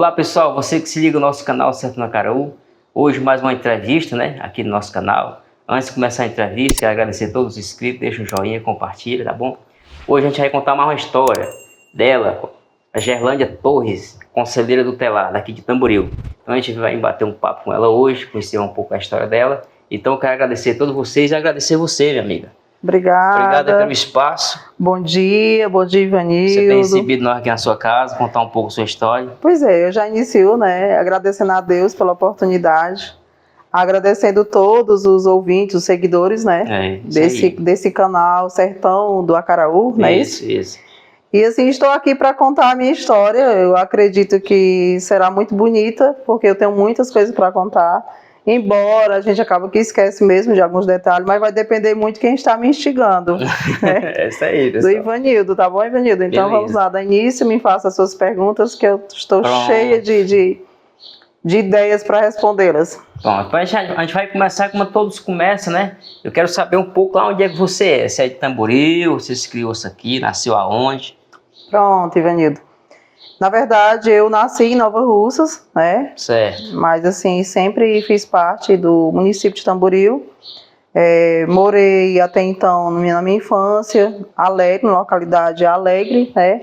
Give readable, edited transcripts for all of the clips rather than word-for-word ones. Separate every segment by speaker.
Speaker 1: Olá pessoal, você que se liga no nosso canal Certo na Acaraú. Hoje mais uma entrevista, né, aqui no nosso canal. Antes de começar a entrevista, quero agradecer a todos os inscritos, deixa um joinha, compartilha, tá bom? Hoje a gente vai contar mais uma história dela, a Gerlândia Torres, conselheira tutelar daqui de Tamboril. Então a gente vai bater um papo com ela hoje, conhecer um pouco a história dela. Então eu quero agradecer a todos vocês e agradecer você, minha amiga.
Speaker 2: Obrigada.
Speaker 1: Obrigada pelo espaço.
Speaker 2: Bom dia, Ivanildo.
Speaker 1: Você tem recebido nós aqui na sua casa, contar um pouco a sua história.
Speaker 2: Pois é, eu já inicio, né, agradecendo a Deus pela oportunidade, agradecendo todos os ouvintes, os seguidores, né, desse canal Sertão do Acaraú, não é isso?
Speaker 1: Isso.
Speaker 2: E assim, estou aqui para contar a minha história. Eu acredito que será muito bonita, porque eu tenho muitas coisas para contar. Embora a gente acaba que esquece mesmo de alguns detalhes, mas vai depender muito de quem está me instigando. Né?
Speaker 1: É isso aí,
Speaker 2: pessoal. Do Ivanildo, tá bom, Ivanildo? Então beleza. Vamos lá, da início, me faça as suas perguntas, que eu estou cheia de ideias para respondê-las.
Speaker 1: Bom, então a gente vai começar como todos começam, né? Eu quero saber um pouco lá onde é que você é. Você é de Tamboril, você se criou isso aqui, nasceu aonde?
Speaker 2: Pronto, Ivanildo. Na verdade, eu nasci em Nova Russas, né?
Speaker 1: Certo.
Speaker 2: Mas, assim, sempre fiz parte do município de Tamboril. Morei até então na minha infância, Alegre, na localidade Alegre, né?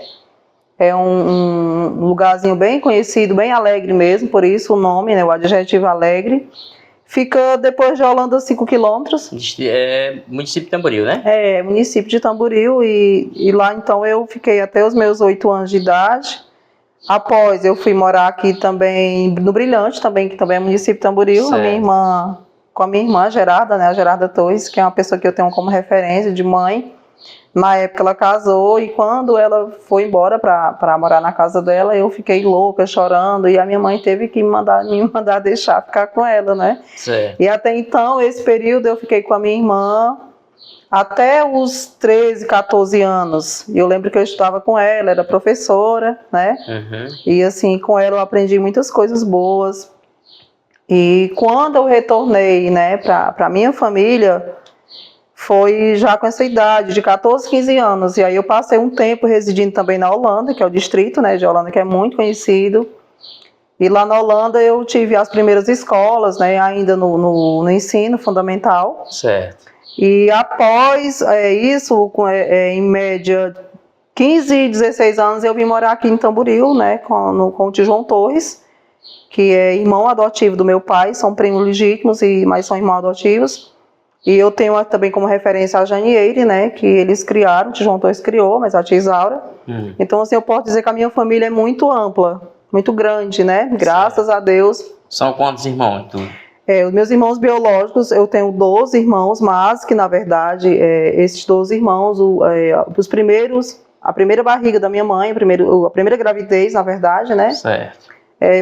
Speaker 2: É um lugarzinho bem conhecido, bem alegre mesmo, por isso o nome, né? O adjetivo Alegre. Fica depois de Holanda 5 quilômetros.
Speaker 1: É município de Tamboril, né?
Speaker 2: É, município de Tamboril. E lá, então, eu fiquei até os meus 8 anos de idade. Após, eu fui morar aqui também, no Brilhante, também, que também é município de Tamboril, com a minha irmã Gerarda, né, a Gerarda Torres, que é uma pessoa que eu tenho como referência de mãe. Na época ela casou e quando ela foi embora para morar na casa dela, eu fiquei louca, chorando, e a minha mãe teve que me mandar deixar ficar com ela, né?
Speaker 1: Certo.
Speaker 2: E até então, esse período eu fiquei com a minha irmã, até os 13, 14 anos. Eu lembro que eu estudava com ela, era professora, né?
Speaker 1: Uhum.
Speaker 2: E assim, com ela eu aprendi muitas coisas boas. E quando eu retornei, né, para minha família, foi já com essa idade, de 14, 15 anos. E aí eu passei um tempo residindo também na Holanda, que é o distrito, né, de Holanda, que é muito conhecido. E lá na Holanda eu tive as primeiras escolas, né, ainda no ensino fundamental.
Speaker 1: Certo.
Speaker 2: E após isso, em média 15, 16 anos, eu vim morar aqui em Tamboril, né, com o tio João Torres, que é irmão adotivo do meu pai, são primos legítimos, mas são irmãos adotivos. E eu tenho também como referência a Janieire, né, que eles criaram, o tio João Torres criou, mas a tia Isaura. Então, assim, eu posso dizer que a minha família é muito ampla, muito grande, né, graças a Deus. São
Speaker 1: quantos irmãos, tu?
Speaker 2: Os meus irmãos biológicos, eu tenho 12 irmãos, mas que, na verdade, esses 12 irmãos, os primeiros, a primeira barriga da minha mãe, a primeira gravidez, na verdade, né?
Speaker 1: Certo.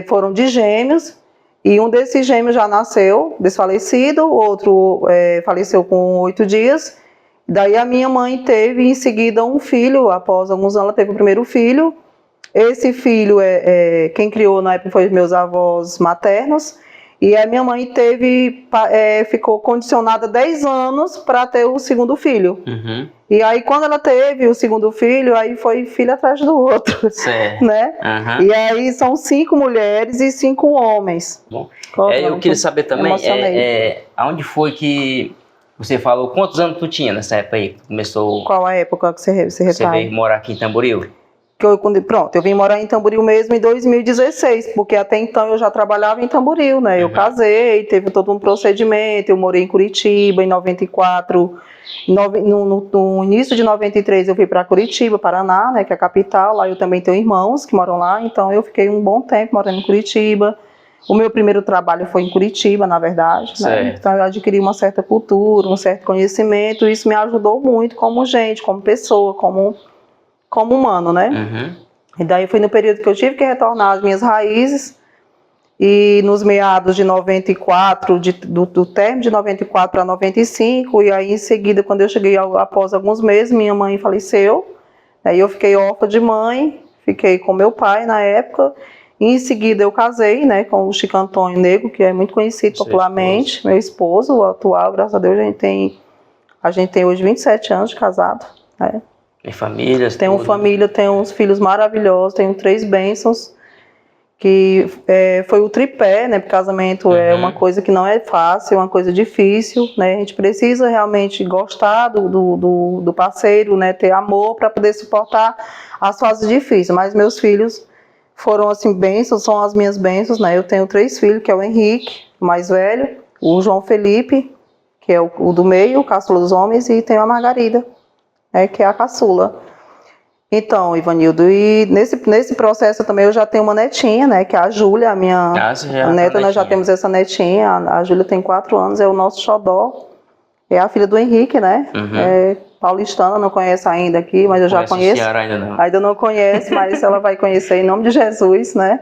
Speaker 2: Foram de gêmeos, e um desses gêmeos já nasceu, desfalecido, o outro faleceu com 8 dias. Daí a minha mãe teve, em seguida, um filho, após alguns anos ela teve o primeiro filho. Esse filho, quem criou na época foi meus avós maternos. E a minha mãe ficou condicionada 10 anos para ter o segundo filho.
Speaker 1: Uhum.
Speaker 2: E aí, quando ela teve o segundo filho, aí foi filho atrás do outro.
Speaker 1: Certo.
Speaker 2: Né?
Speaker 1: Uhum.
Speaker 2: E aí são 5 mulheres e 5 homens.
Speaker 1: Bom, eu queria saber também, aonde foi que você falou, quantos anos tu tinha nessa época aí? Começou...
Speaker 2: Qual a época que você refere?
Speaker 1: Você veio morar aqui em Tamboril?
Speaker 2: Eu vim morar em Tamboril mesmo em 2016, porque até então eu já trabalhava em Tamboril, né? Eu casei, teve todo um procedimento, eu morei em Curitiba em 94, no início de 93 eu fui para Curitiba, Paraná, né, que é a capital, lá eu também tenho irmãos que moram lá, então eu fiquei um bom tempo morando em Curitiba. O meu primeiro trabalho foi em Curitiba, na verdade, né? Então eu adquiri uma certa cultura, um certo conhecimento, e isso me ajudou muito como gente, como pessoa, como humano, né?
Speaker 1: Uhum.
Speaker 2: E daí foi no período que eu tive que retornar às minhas raízes, e nos meados de 94, do término de 94 para 95, e aí em seguida, quando eu cheguei após alguns meses, minha mãe faleceu, aí eu fiquei órfã de mãe, fiquei com meu pai na época, e em seguida eu casei, né, com o Chico Antônio Negro, que é muito conhecido popularmente, meu esposo, o atual, graças a Deus, a gente tem hoje 27 anos de casado, né?
Speaker 1: Tem famílias?
Speaker 2: Tenho família, tenho uns filhos maravilhosos, tenho 3 bênçãos. que foi o tripé, né? Porque casamento é uma coisa que não é fácil, é uma coisa difícil, né? A gente precisa realmente gostar do parceiro, né? Ter amor para poder suportar as fases difíceis. Mas meus filhos foram assim bênçãos, são as minhas bênçãos, né? Eu tenho 3 filhos, que é o Henrique, o mais velho, o João Felipe, que é o do meio, o caçula dos homens, e tenho a Margarida, né? Que é a caçula. Então, Ivanildo, e nesse processo também eu já tenho uma netinha, né, que é a Júlia, a minha neta, nós já temos essa netinha, a Júlia tem 4 anos, é o nosso xodó, é a filha do Henrique, né, é paulistana, não conhece ainda aqui, mas eu já conheço. Ainda não conhece, mas ela vai conhecer em nome de Jesus, né.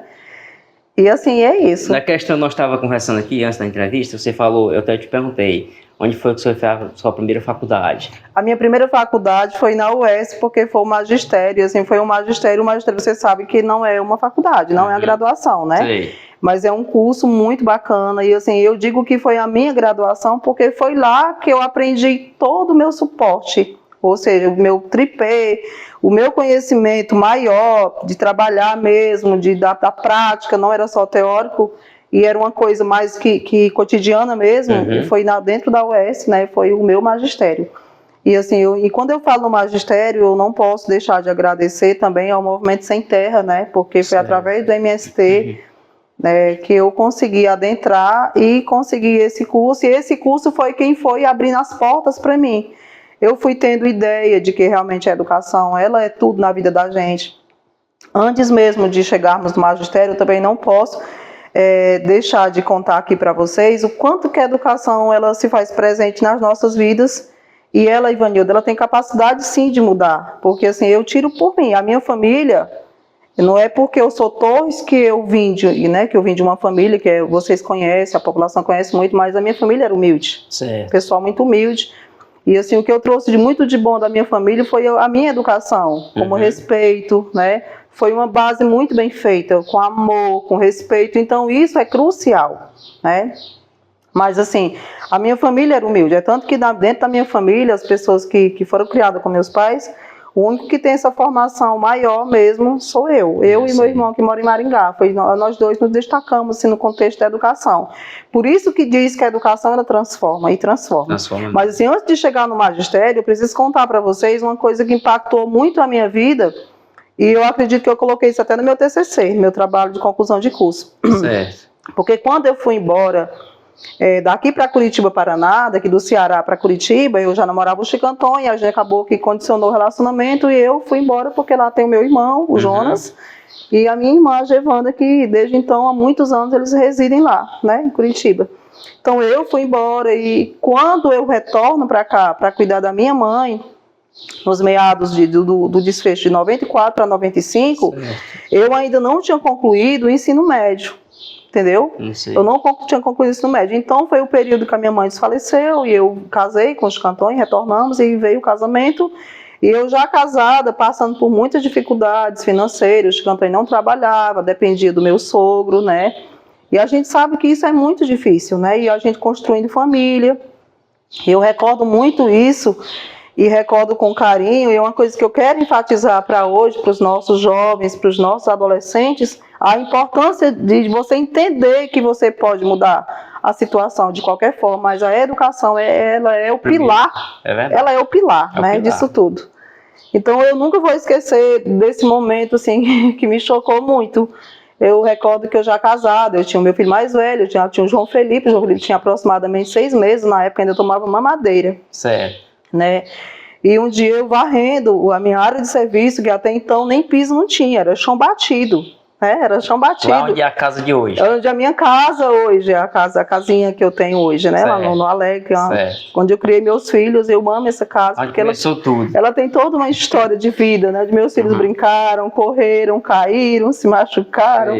Speaker 2: E assim, é isso.
Speaker 1: Na questão, nós estávamos conversando aqui antes da entrevista, você falou, eu até te perguntei, onde foi que você fez a sua primeira faculdade?
Speaker 2: A minha primeira faculdade foi na UES, porque foi o magistério, assim, foi o magistério você sabe que não é uma faculdade, não é a graduação, né?
Speaker 1: Sei.
Speaker 2: Mas é um curso muito bacana, e assim, eu digo que foi a minha graduação, porque foi lá que eu aprendi todo o meu suporte, ou seja, o meu tripé, o meu conhecimento maior, de trabalhar mesmo, da prática, não era só teórico, e era uma coisa mais que cotidiana mesmo, e foi dentro da UES, né, foi o meu magistério. E assim, e quando eu falo no magistério, eu não posso deixar de agradecer também ao Movimento Sem Terra, né, porque foi através do MST, né, que eu consegui adentrar e consegui esse curso, e esse curso foi quem foi abrindo as portas para mim. Eu fui tendo ideia de que realmente a educação, ela é tudo na vida da gente. Antes mesmo de chegarmos no magistério, eu também não posso deixar de contar aqui para vocês o quanto que a educação ela se faz presente nas nossas vidas, e ela, Ivanildo, ela tem capacidade sim de mudar, porque assim, eu tiro por mim, a minha família, não é porque eu sou Torres que eu vim de uma família que vocês conhecem, a população conhece muito, mas a minha família era humilde, pessoal muito humilde. E assim, o que eu trouxe de muito de bom da minha família foi a minha educação, como respeito, né? Foi uma base muito bem feita, com amor, com respeito, então isso é crucial, né? Mas assim, a minha família era humilde, é tanto que dentro da minha família, as pessoas que foram criadas com meus pais, o único que tem essa formação maior mesmo sou eu e meu irmão que mora em Maringá. Nós dois nos destacamos assim, no contexto da educação. Por isso que diz que a educação ela transforma e transforma. Mas assim, antes de chegar no magistério, eu preciso contar para vocês uma coisa que impactou muito a minha vida, e eu acredito que eu coloquei isso até no meu TCC, meu trabalho de conclusão de curso.
Speaker 1: Certo.
Speaker 2: Porque quando eu fui embora daqui para Curitiba, Paraná, daqui do Ceará para Curitiba, eu já namorava o Chico Antônio, a gente acabou que condicionou o relacionamento e eu fui embora porque lá tem o meu irmão, o Jonas, e a minha irmã, a Gevanda, que desde então, há muitos anos, eles residem lá, né, em Curitiba. Então eu fui embora e quando eu retorno para cá, para cuidar da minha mãe, nos meados do desfecho de 94 a 95, eu ainda não tinha concluído o ensino médio. Entendeu? Eu não tinha concluído isso no médio. Então foi o período que a minha mãe desfaleceu e eu casei com o Chico Antônio, retornamos e veio o casamento. E eu já casada, passando por muitas dificuldades financeiras, o Chico Antônio não trabalhava, dependia do meu sogro, né? E a gente sabe que isso é muito difícil, né? E a gente construindo família. Eu recordo muito isso e recordo com carinho, e é uma coisa que eu quero enfatizar para hoje, para os nossos jovens, para os nossos adolescentes, a importância de você entender que você pode mudar a situação de qualquer forma, mas a educação, ela é o pilar, ela é o pilar, né, disso tudo. Então eu nunca vou esquecer desse momento assim, que me chocou muito. Eu recordo que eu já casada, eu tinha o meu filho mais velho, eu tinha o João Felipe tinha aproximadamente 6 meses, na época ainda tomava mamadeira.
Speaker 1: Certo.
Speaker 2: Né? E um dia eu varrendo a minha área de serviço, que até então nem piso não tinha, era chão batido, né? Era chão batido.
Speaker 1: Lá onde é a casa de hoje?
Speaker 2: Onde é a minha casa hoje, a casinha que eu tenho hoje, né? Lá no Alegre, onde eu criei meus filhos. Eu amo essa casa,
Speaker 1: onde
Speaker 2: porque
Speaker 1: tudo.
Speaker 2: Ela tem toda uma história de vida, né? De meus filhos brincaram, correram, caíram, se machucaram.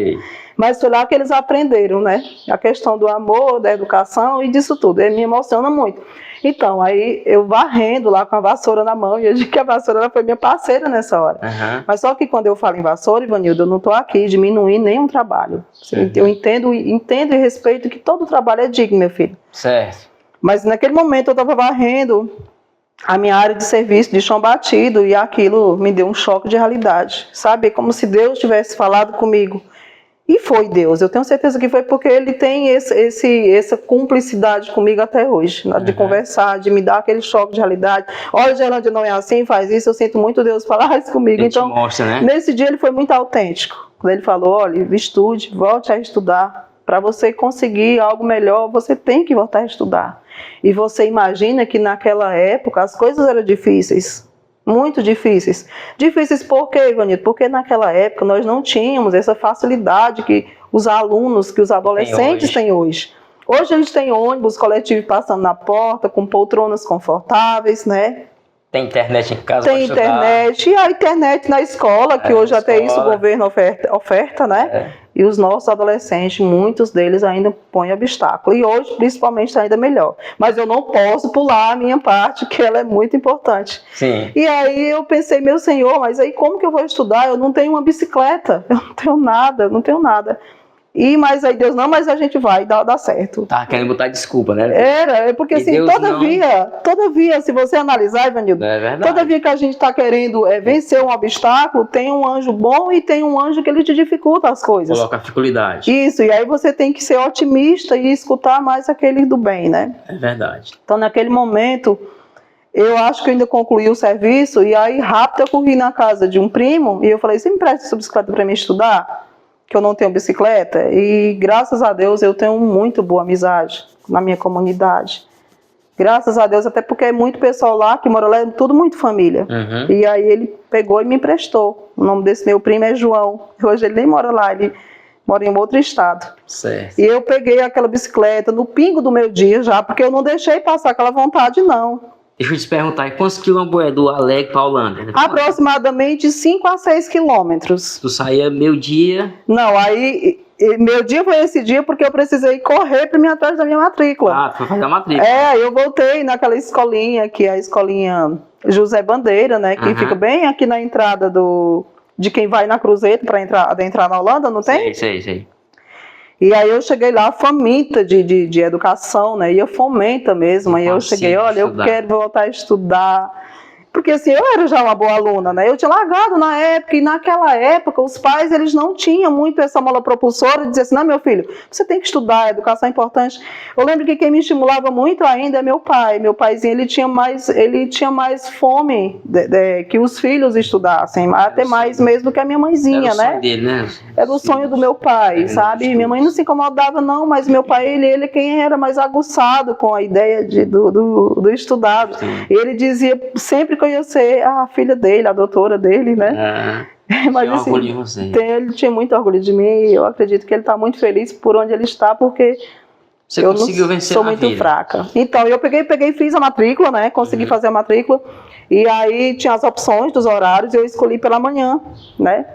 Speaker 2: Mas foi lá que eles aprenderam, né? A questão do amor, da educação e disso tudo. E me emociona muito. Então, aí eu varrendo lá com a vassoura na mão, e eu digo que a vassoura ela foi minha parceira nessa hora. Mas só que quando eu falo em vassoura, Ivanildo, eu não estou aqui diminuindo nenhum trabalho. Eu entendo e respeito que todo trabalho é digno, meu filho.
Speaker 1: Certo.
Speaker 2: Mas naquele momento eu estava varrendo a minha área de serviço de chão batido, e aquilo me deu um choque de realidade. Sabe? Como se Deus tivesse falado comigo. E foi Deus, eu tenho certeza que foi porque ele tem essa cumplicidade comigo até hoje, de conversar, de me dar aquele choque de realidade. Olha, Gerlândia, não é assim, faz isso, eu sinto muito Deus falar isso comigo.
Speaker 1: Ele
Speaker 2: então,
Speaker 1: te mostra, né?
Speaker 2: Nesse dia ele foi muito autêntico. Quando ele falou, olha, estude, volte a estudar. Para você conseguir algo melhor, você tem que voltar a estudar. E você imagina que naquela época as coisas eram difíceis. Muito difíceis. Difíceis por quê, Ivanildo? Porque naquela época nós não tínhamos essa facilidade que os alunos, que os adolescentes têm hoje. Hoje eles têm ônibus coletivo passando na porta, com poltronas confortáveis, né?
Speaker 1: Tem internet em casa
Speaker 2: Tem internet, e a internet na escola, que hoje até isso o governo oferta, né? E os nossos adolescentes, muitos deles ainda põem obstáculo. E hoje, principalmente, está ainda melhor. Mas eu não posso pular a minha parte, que ela é muito importante.
Speaker 1: Sim.
Speaker 2: E aí eu pensei, meu Senhor, mas aí como que eu vou estudar? Eu não tenho uma bicicleta, eu não tenho nada, não tenho nada. Mas aí Deus, não, mas a gente vai, dá certo.
Speaker 1: Tá querendo botar desculpa, né?
Speaker 2: É porque assim, todavia, se você analisar, Ivanildo, todavia que a gente está querendo vencer um obstáculo, tem um anjo bom e tem um anjo que ele te dificulta as coisas.
Speaker 1: Coloca a dificuldade.
Speaker 2: Isso, e aí você tem que ser otimista e escutar mais aquele do bem, né?
Speaker 1: É verdade.
Speaker 2: Então, naquele momento, eu acho que eu ainda concluí o serviço, e aí rápido eu corri na casa de um primo, e eu falei, você me empresta essa bicicleta para mim estudar? Que eu não tenho bicicleta, e graças a Deus eu tenho muito boa amizade na minha comunidade. Graças a Deus, até porque é muito pessoal lá que mora lá, é tudo muito família. E aí ele pegou e me emprestou. O nome desse meu primo é João. Hoje ele nem mora lá, ele mora em outro estado.
Speaker 1: Certo.
Speaker 2: E eu peguei aquela bicicleta no pingo do meu dia já, porque eu não deixei passar aquela vontade, não.
Speaker 1: Deixa eu te perguntar, quantos quilômetros é do Alegre para Holândia?
Speaker 2: Aproximadamente 5 a 6 quilômetros.
Speaker 1: Tu saía meio-dia?
Speaker 2: Não, aí meu dia foi esse dia porque eu precisei correr para me atrás da minha matrícula.
Speaker 1: Ah, tu foi fazer a matrícula.
Speaker 2: Eu voltei naquela escolinha, que é a escolinha José Bandeira, né? Que fica bem aqui na entrada de quem vai na Cruzeta para entrar na Holanda, não tem?
Speaker 1: Sei.
Speaker 2: E aí eu cheguei lá faminta de educação, né? E eu fomenta mesmo. Aí eu cheguei, olha, eu quero voltar a estudar. Porque assim, eu era já uma boa aluna, né? Eu tinha largado na época, e naquela época os pais, eles não tinham muito essa mola propulsora de dizer assim, não, meu filho, você tem que estudar, a educação é importante. Eu lembro que quem me estimulava muito ainda é meu pai. Meu paizinho, ele tinha mais fome que os filhos estudassem, até mais mesmo do que a minha mãezinha,
Speaker 1: era o sonho dele, né?
Speaker 2: Era o sonho do meu pai, sabe? Minha mãe não se incomodava não, mas meu pai, ele quem era mais aguçado com a ideia do estudado. Sim. E ele dizia sempre que eu ia ser a filha dele, a doutora dele, né? Mas,
Speaker 1: tinha orgulho de você.
Speaker 2: Ele tinha muito orgulho de mim, e eu acredito que ele está muito feliz por onde ele está, porque
Speaker 1: você conseguiu vencer
Speaker 2: sou muito fraca. Então, eu peguei e fiz a matrícula, né? Consegui fazer a matrícula, e aí tinha as opções dos horários, e eu escolhi pela manhã, né?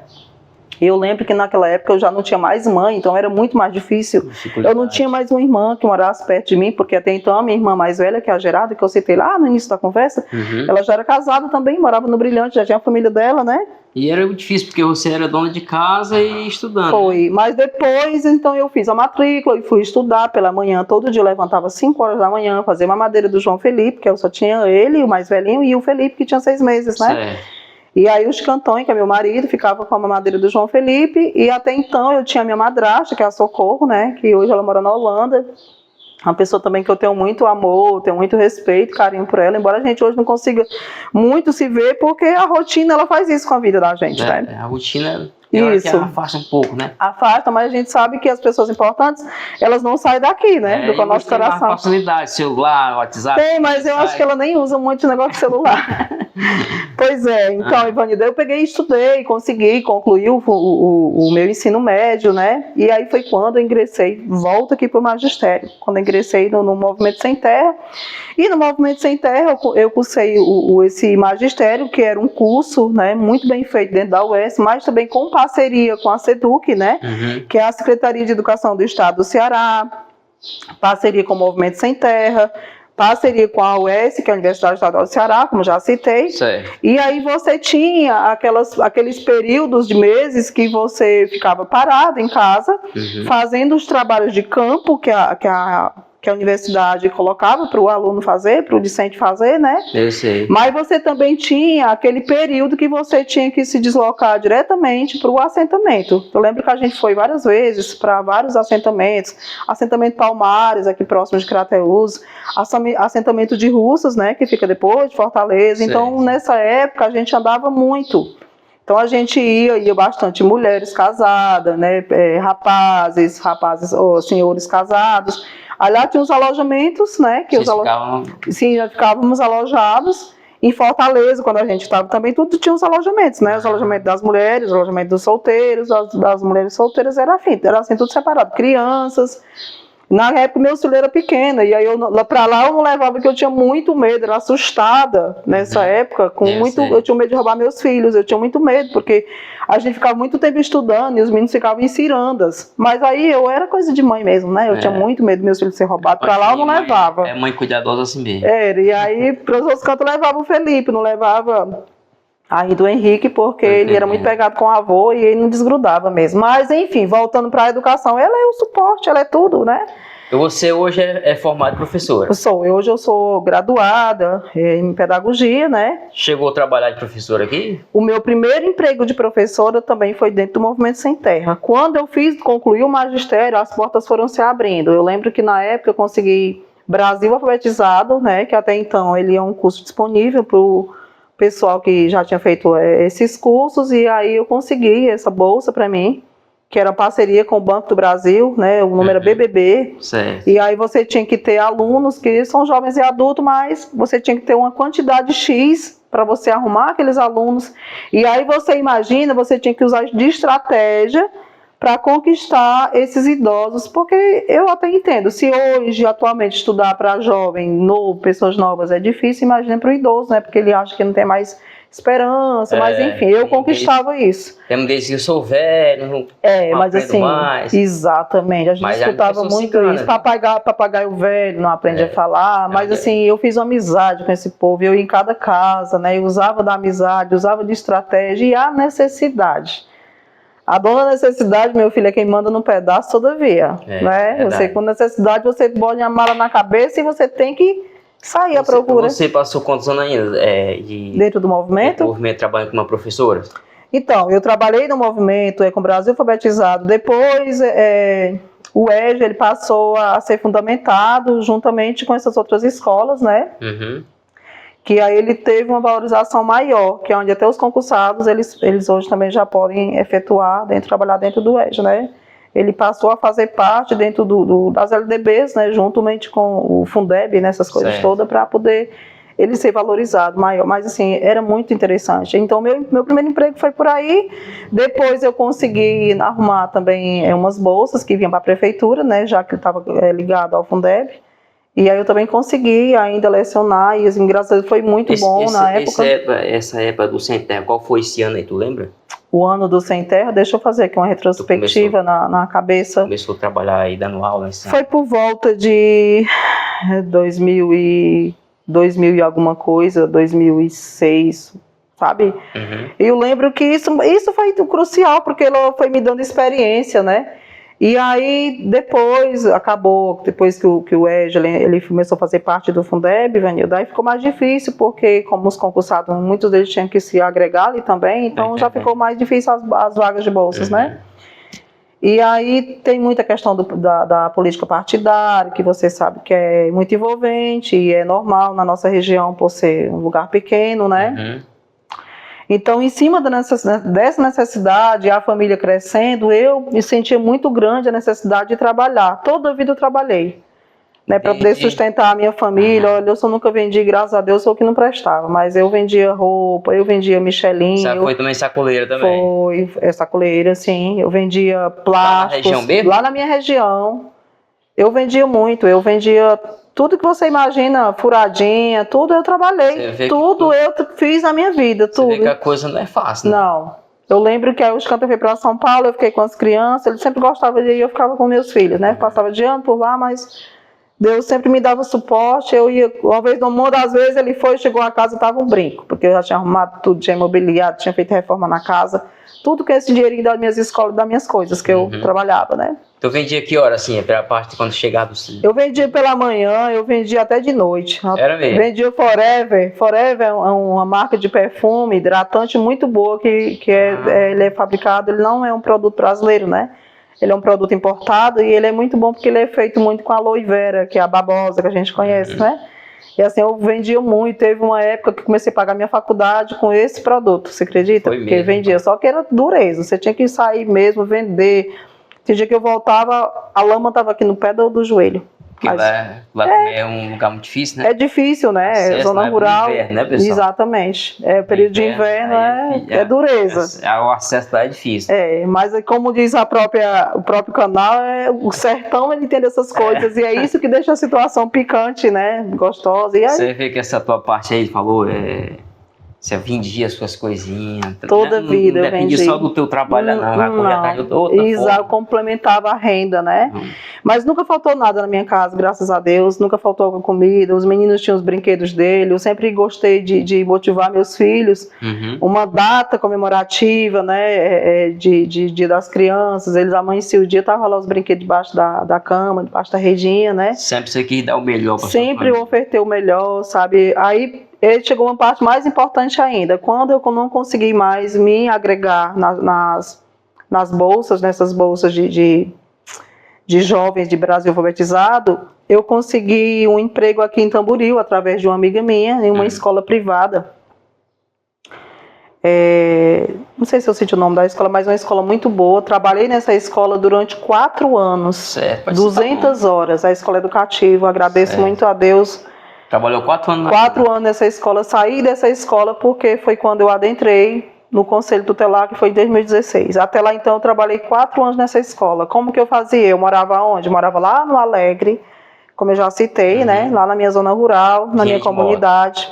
Speaker 2: Eu lembro que naquela época eu já não tinha mais mãe, então era muito mais difícil. Eu não tinha mais uma irmã que morasse perto de mim, porque até então a minha irmã mais velha, que é a Gerada, que eu citei lá no início da conversa, ela já era casada também, morava no Brilhante, já tinha a família dela, né?
Speaker 1: E era difícil, porque você era dona de casa e estudando.
Speaker 2: Foi, mas depois, então, eu fiz a matrícula e fui estudar pela manhã. Todo dia eu levantava 5 horas da manhã, fazer mamadeira do João Felipe, que eu só tinha ele, o mais velhinho, e o Felipe, que tinha 6 meses, né?
Speaker 1: Certo.
Speaker 2: E aí os Cantões, que é meu marido, ficava com a mamadeira do João Felipe, e até então eu tinha a minha madrasta, que é a Socorro, né, que hoje ela mora na Holanda, uma pessoa também que eu tenho muito amor, tenho muito respeito, carinho por ela, embora a gente hoje não consiga muito se ver, porque a rotina, ela faz isso com a vida da gente, né?
Speaker 1: A rotina...
Speaker 2: Isso.
Speaker 1: Afasta um pouco, né?
Speaker 2: Afasta, mas a gente sabe que as pessoas importantes, elas não saem daqui, né? Do nosso coração.
Speaker 1: Tem facilidade, celular, WhatsApp.
Speaker 2: Tem, mas eu acho que ela nem usa muito negócio de celular. Pois é, então, Ivanildo, eu peguei e estudei, consegui concluir o meu ensino médio, né? E aí foi quando eu ingressei, volto aqui para o magistério, quando eu ingressei no Movimento Sem Terra. E no Movimento Sem Terra eu cursei esse magistério, que era um curso, né, muito bem feito dentro da UES, mas também com parceria com a SEDUC, né, que é a Secretaria de Educação do Estado do Ceará, parceria com o Movimento Sem Terra, parceria com a UES, que é a Universidade Estadual do Ceará, como já citei.
Speaker 1: Certo.
Speaker 2: E aí você tinha aqueles períodos de meses que você ficava parado em casa, fazendo os trabalhos de campo que a que a universidade colocava para o aluno fazer, para o discente fazer, né?
Speaker 1: Eu sei.
Speaker 2: Mas você também tinha aquele período que você tinha que se deslocar diretamente para o assentamento. Eu lembro que a gente foi várias vezes para vários assentamentos, assentamento Palmares, aqui próximo de Crateús, assentamento de Russas, né, que fica depois de Fortaleza. Então, nessa época, a gente andava muito. Então a gente ia bastante mulheres casadas, né, rapazes, ou senhores casados. Aí lá tinha os alojamentos, né, que sim, já ficávamos alojados. Em Fortaleza, quando a gente estava também, tudo tinha os alojamentos, né, os alojamentos das mulheres, os alojamentos dos solteiros, das mulheres solteiras, era assim, tudo separado, crianças. Na época, meu filho era pequeno, e aí pra lá eu não levava, porque eu tinha muito medo, era assustada nessa época, eu tinha medo de roubar meus filhos, eu tinha muito medo, porque a gente ficava muito tempo estudando e os meninos ficavam em cirandas. Mas aí eu era coisa de mãe mesmo, né? Eu tinha muito medo de meus filhos ser roubados, pra lá eu não levava.
Speaker 1: É mãe cuidadosa assim mesmo.
Speaker 2: Era, e aí para os outros cantos eu levava o Felipe, não levava ainda o Henrique, porque ele era muito pegado com o avô e ele não desgrudava mesmo. Mas, enfim, voltando para a educação, ela é o suporte, ela é tudo, né?
Speaker 1: Você hoje é formada professora?
Speaker 2: Hoje eu sou graduada em pedagogia, né? Chegou
Speaker 1: a trabalhar de professora aqui?
Speaker 2: O meu primeiro emprego de professora também foi dentro do Movimento Sem Terra. Quando eu concluí o magistério, as portas foram se abrindo. Eu lembro que na época eu consegui Brasil Alfabetizado, né? Que até então ele é um curso disponível para o pessoal que já tinha feito esses cursos, e aí eu consegui essa bolsa para mim, que era parceria com o Banco do Brasil, né, o número era BBB,
Speaker 1: certo.
Speaker 2: E aí você tinha que ter alunos que são jovens e adultos, mas você tinha que ter uma quantidade X para você arrumar aqueles alunos, e aí você imagina, você tinha que usar de estratégia para conquistar esses idosos, porque eu até entendo, se hoje, atualmente, estudar para jovem, novo, pessoas novas é difícil, imagina para o idoso, né, porque ele acha que não tem mais esperança, mas enfim, eu conquistava isso.
Speaker 1: Tem que eu sou velho,
Speaker 2: mas assim, mais. Exatamente, a gente escutava muito isso, papagaio velho não aprende a falar, mas assim, eu fiz uma amizade com esse povo, eu ia em cada casa, né, eu usava da amizade, usava de estratégia e a necessidade. A dona necessidade, meu filho, é quem manda no pedaço todavia, né? Você, com necessidade, você põe a mala na cabeça e você tem que sair à procura.
Speaker 1: Você passou quantos anos ainda
Speaker 2: dentro do movimento?
Speaker 1: Do movimento, trabalhando com uma professora?
Speaker 2: Então, eu trabalhei no movimento com o Brasil Alfabetizado. Depois, o EJA, ele passou a ser fundamentado juntamente com essas outras escolas, né?
Speaker 1: Uhum.
Speaker 2: Que aí ele teve uma valorização maior, que é onde até os concursados, eles hoje também já podem efetuar, trabalhar dentro do EJA, né? Ele passou a fazer parte dentro das LDBs, né, juntamente com o Fundeb, nessas coisas todas, para poder ele ser valorizado maior. Mas, assim, era muito interessante. Então, meu primeiro emprego foi por aí. Depois, eu consegui arrumar também umas bolsas que vinham para a prefeitura, né, já que estava ligado ao Fundeb. E aí, eu também consegui ainda lecionar, e, assim, graças a Deus, foi muito bom na época.
Speaker 1: Essa época do Sem Terra, qual foi esse ano aí, tu lembra?
Speaker 2: O ano do Sem Terra, deixa eu fazer aqui uma retrospectiva na cabeça.
Speaker 1: Começou a trabalhar aí, dando aula?
Speaker 2: Foi por volta de 2000 e alguma coisa, 2006, sabe?
Speaker 1: Uhum.
Speaker 2: E eu lembro que isso foi crucial, porque ela foi me dando experiência, né? E aí, depois que o EJA, ele começou a fazer parte do Fundeb, daí ficou mais difícil, porque como os concursados, muitos deles tinham que se agregar ali também, então já ficou mais difícil as vagas de bolsas, né? E aí tem muita questão da política partidária, que você sabe que é muito envolvente, e é normal na nossa região, por ser um lugar pequeno, né?
Speaker 1: Uhum.
Speaker 2: Então, em cima dessa necessidade, a família crescendo, eu me sentia muito grande a necessidade de trabalhar. Toda a vida eu trabalhei, né, para poder sustentar a minha família. Olha, eu nunca vendi, graças a Deus, sou o que não prestava, mas eu vendia roupa, eu vendia Michelin.
Speaker 1: Você foi também sacoleira também?
Speaker 2: Foi, sacoleira, sim. Eu vendia plásticos.
Speaker 1: Lá na região mesmo?
Speaker 2: Lá na minha região. Eu vendia muito, eu vendia tudo que você imagina, furadinha, tudo eu trabalhei, tudo eu fiz na minha vida, tudo.
Speaker 1: Você vê que a coisa não é fácil, né?
Speaker 2: Não. Eu lembro que os cantos eu fui para São Paulo, eu fiquei com as crianças, eles sempre gostavam de ir, eu ficava com meus filhos, né? Passava de ano por lá, mas Deus sempre me dava suporte. Eu ia, uma das vezes ele chegou a casa, estava um brinco, porque eu já tinha arrumado tudo, tinha imobiliado, tinha feito reforma na casa, tudo com esse dinheirinho das minhas escolas, das minhas coisas que eu trabalhava, né?
Speaker 1: Tu vendia que hora, assim, pela parte de quando chegava do...
Speaker 2: Eu vendia pela manhã, eu vendia até de noite.
Speaker 1: Era mesmo?
Speaker 2: Vendia Forever. Forever é uma marca de perfume hidratante muito boa, ele é fabricado, ele não é um produto brasileiro, né? Ele é um produto importado e ele é muito bom porque ele é feito muito com aloe vera, que é a babosa que a gente conhece, né? E assim, eu vendia muito. Teve uma época que comecei a pagar minha faculdade com esse produto, você acredita?
Speaker 1: Foi
Speaker 2: Porque
Speaker 1: mesmo,
Speaker 2: vendia, só que era dureza, você tinha que sair mesmo, vender. Tem dia que eu voltava, a lama estava aqui no pé do joelho.
Speaker 1: Porque lá também é um lugar muito difícil, né?
Speaker 2: É difícil, né?
Speaker 1: Acesso,
Speaker 2: Zona
Speaker 1: né?
Speaker 2: rural.
Speaker 1: Inverno, né, pessoal?
Speaker 2: Exatamente. É, o período de inverno é dureza.
Speaker 1: O acesso lá é difícil.
Speaker 2: Mas como diz o próprio canal, o sertão ele entende essas coisas. E é isso que deixa a situação picante, né? Gostosa. E aí,
Speaker 1: você vê que essa tua parte aí, falou, você vendia as suas coisinhas.
Speaker 2: Toda vida eu vendi.
Speaker 1: Não dependia só do teu trabalho, não. Vai correr atrás de outra
Speaker 2: Exato, complementava a renda, né? Mas nunca faltou nada na minha casa, graças a Deus. Nunca faltou comida. Os meninos tinham os brinquedos dele. Eu sempre gostei de motivar meus filhos. Uma data comemorativa, né? De Dia das Crianças. Eles amanheciam o dia, tava lá os brinquedos debaixo da cama, debaixo da redinha, né?
Speaker 1: Sempre você quis dar o melhor para
Speaker 2: sempre eu ofertei o melhor, sabe? Aí chegou uma parte mais importante ainda. Quando eu não consegui mais me agregar nas bolsas, nessas bolsas de jovens de Brasil alfabetizado, eu consegui um emprego aqui em Tamboril, através de uma amiga minha, em uma escola privada. Não sei se eu cito o nome da escola, mas é uma escola muito boa. Trabalhei nessa escola durante 4 anos,
Speaker 1: certo,
Speaker 2: 200 horas, a escola educativa. Agradeço muito a Deus.
Speaker 1: Trabalhou 4 anos?
Speaker 2: 4 anos nessa escola. Saí dessa escola porque foi quando eu adentrei no Conselho Tutelar, que foi em 2016. Até lá, então, eu trabalhei 4 anos nessa escola. Como que eu fazia? Eu morava onde? Eu morava lá no Alegre, como eu já citei, né? Lá na minha zona rural, na minha comunidade.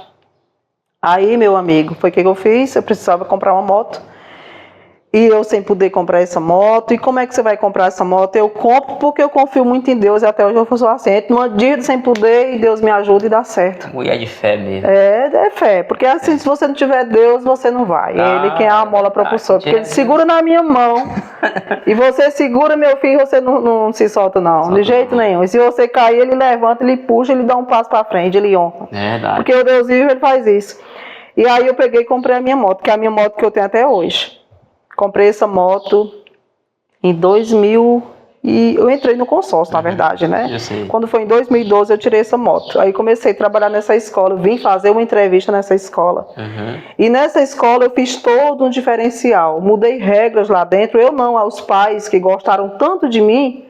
Speaker 2: Aí, meu amigo, foi o que eu fiz? Eu precisava comprar uma moto. E eu sem poder comprar essa moto. E como é que você vai comprar essa moto? Eu compro porque eu confio muito em Deus. E até hoje eu sou assim. Numa dívida sem poder e Deus me ajuda e dá certo.
Speaker 1: Mulher de fé mesmo.
Speaker 2: É fé. Porque assim, se você não tiver Deus, você não vai. Ele quem é a mola propulsora. Porque ele segura na minha mão. E você segura, meu filho, você não se solta não. De jeito nenhum. E se você cair, ele levanta, ele puxa, ele dá um passo pra frente, ele honra.
Speaker 1: É verdade.
Speaker 2: Porque o Deus vivo, ele faz isso. E aí eu peguei e comprei a minha moto, que é a minha moto que eu tenho até hoje. Comprei essa moto em 2000 e eu entrei no consórcio, na verdade, né?
Speaker 1: Eu sei.
Speaker 2: Quando foi em 2012 eu tirei essa moto. Aí comecei a trabalhar nessa escola, vim fazer uma entrevista nessa escola. E nessa escola eu fiz todo um diferencial, mudei regras lá dentro, eu não, aos pais que gostaram tanto de mim.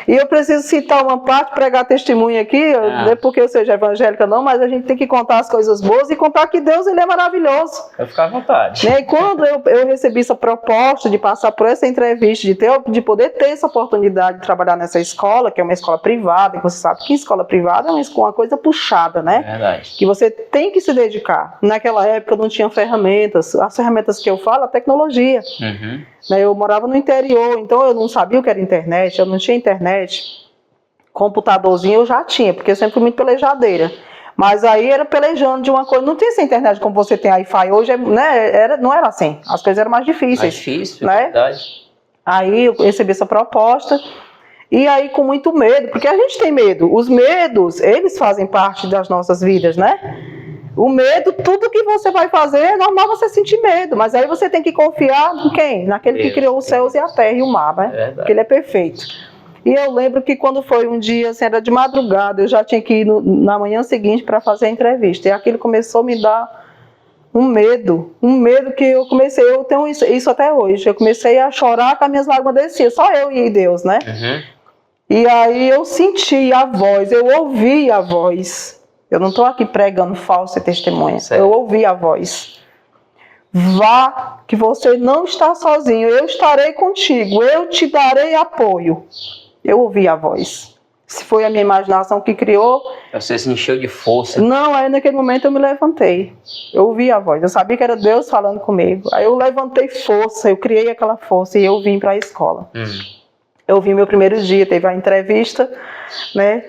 Speaker 2: E eu preciso citar uma parte, pregar testemunho aqui, não é porque eu seja evangélica não, mas a gente tem que contar as coisas boas e contar que Deus ele é maravilhoso.
Speaker 1: Vai ficar à vontade.
Speaker 2: Né? E quando eu recebi essa proposta de passar por essa entrevista, de poder ter essa oportunidade de trabalhar nessa escola, que é uma escola privada, e você sabe que escola privada é uma coisa puxada, né?
Speaker 1: É verdade.
Speaker 2: Que você tem que se dedicar. Naquela época não tinha ferramentas, as ferramentas que eu falo, a tecnologia. Eu morava no interior, então eu não sabia o que era internet, eu não tinha internet. Computadorzinho eu já tinha, porque eu sempre fui muito pelejadeira. Mas aí era pelejando de uma coisa, não tinha essa internet como você tem Wi-Fi hoje, né? Não era assim, as coisas eram mais difíceis.
Speaker 1: Mais difícil,
Speaker 2: né?
Speaker 1: É verdade.
Speaker 2: Aí eu recebi essa proposta, e aí com muito medo, porque a gente tem medo, os medos, eles fazem parte das nossas vidas, né? O medo, tudo que você vai fazer, é normal você sentir medo, mas aí você tem que confiar em quem? Naquele que criou os céus e a terra e o mar, né? Porque ele é perfeito. E eu lembro que quando foi um dia, assim, era de madrugada, eu já tinha que ir na manhã seguinte para fazer a entrevista, e aquilo começou a me dar um medo que eu tenho isso até hoje, eu comecei a chorar com as minhas lágrimas desciam, só eu e Deus, né? E aí eu senti a voz, eu ouvi a voz. Eu não estou aqui pregando falsa testemunha. Eu ouvi a voz. Vá, que você não está sozinho. Eu estarei contigo. Eu te darei apoio. Eu ouvi a voz. Se foi a minha imaginação que criou...
Speaker 1: Você se encheu de força.
Speaker 2: Não, aí naquele momento eu me levantei. Eu ouvi a voz. Eu sabia que era Deus falando comigo. Aí eu levantei força. Eu criei aquela força e eu vim para a escola. Eu vim meu primeiro dia. Teve a entrevista, né?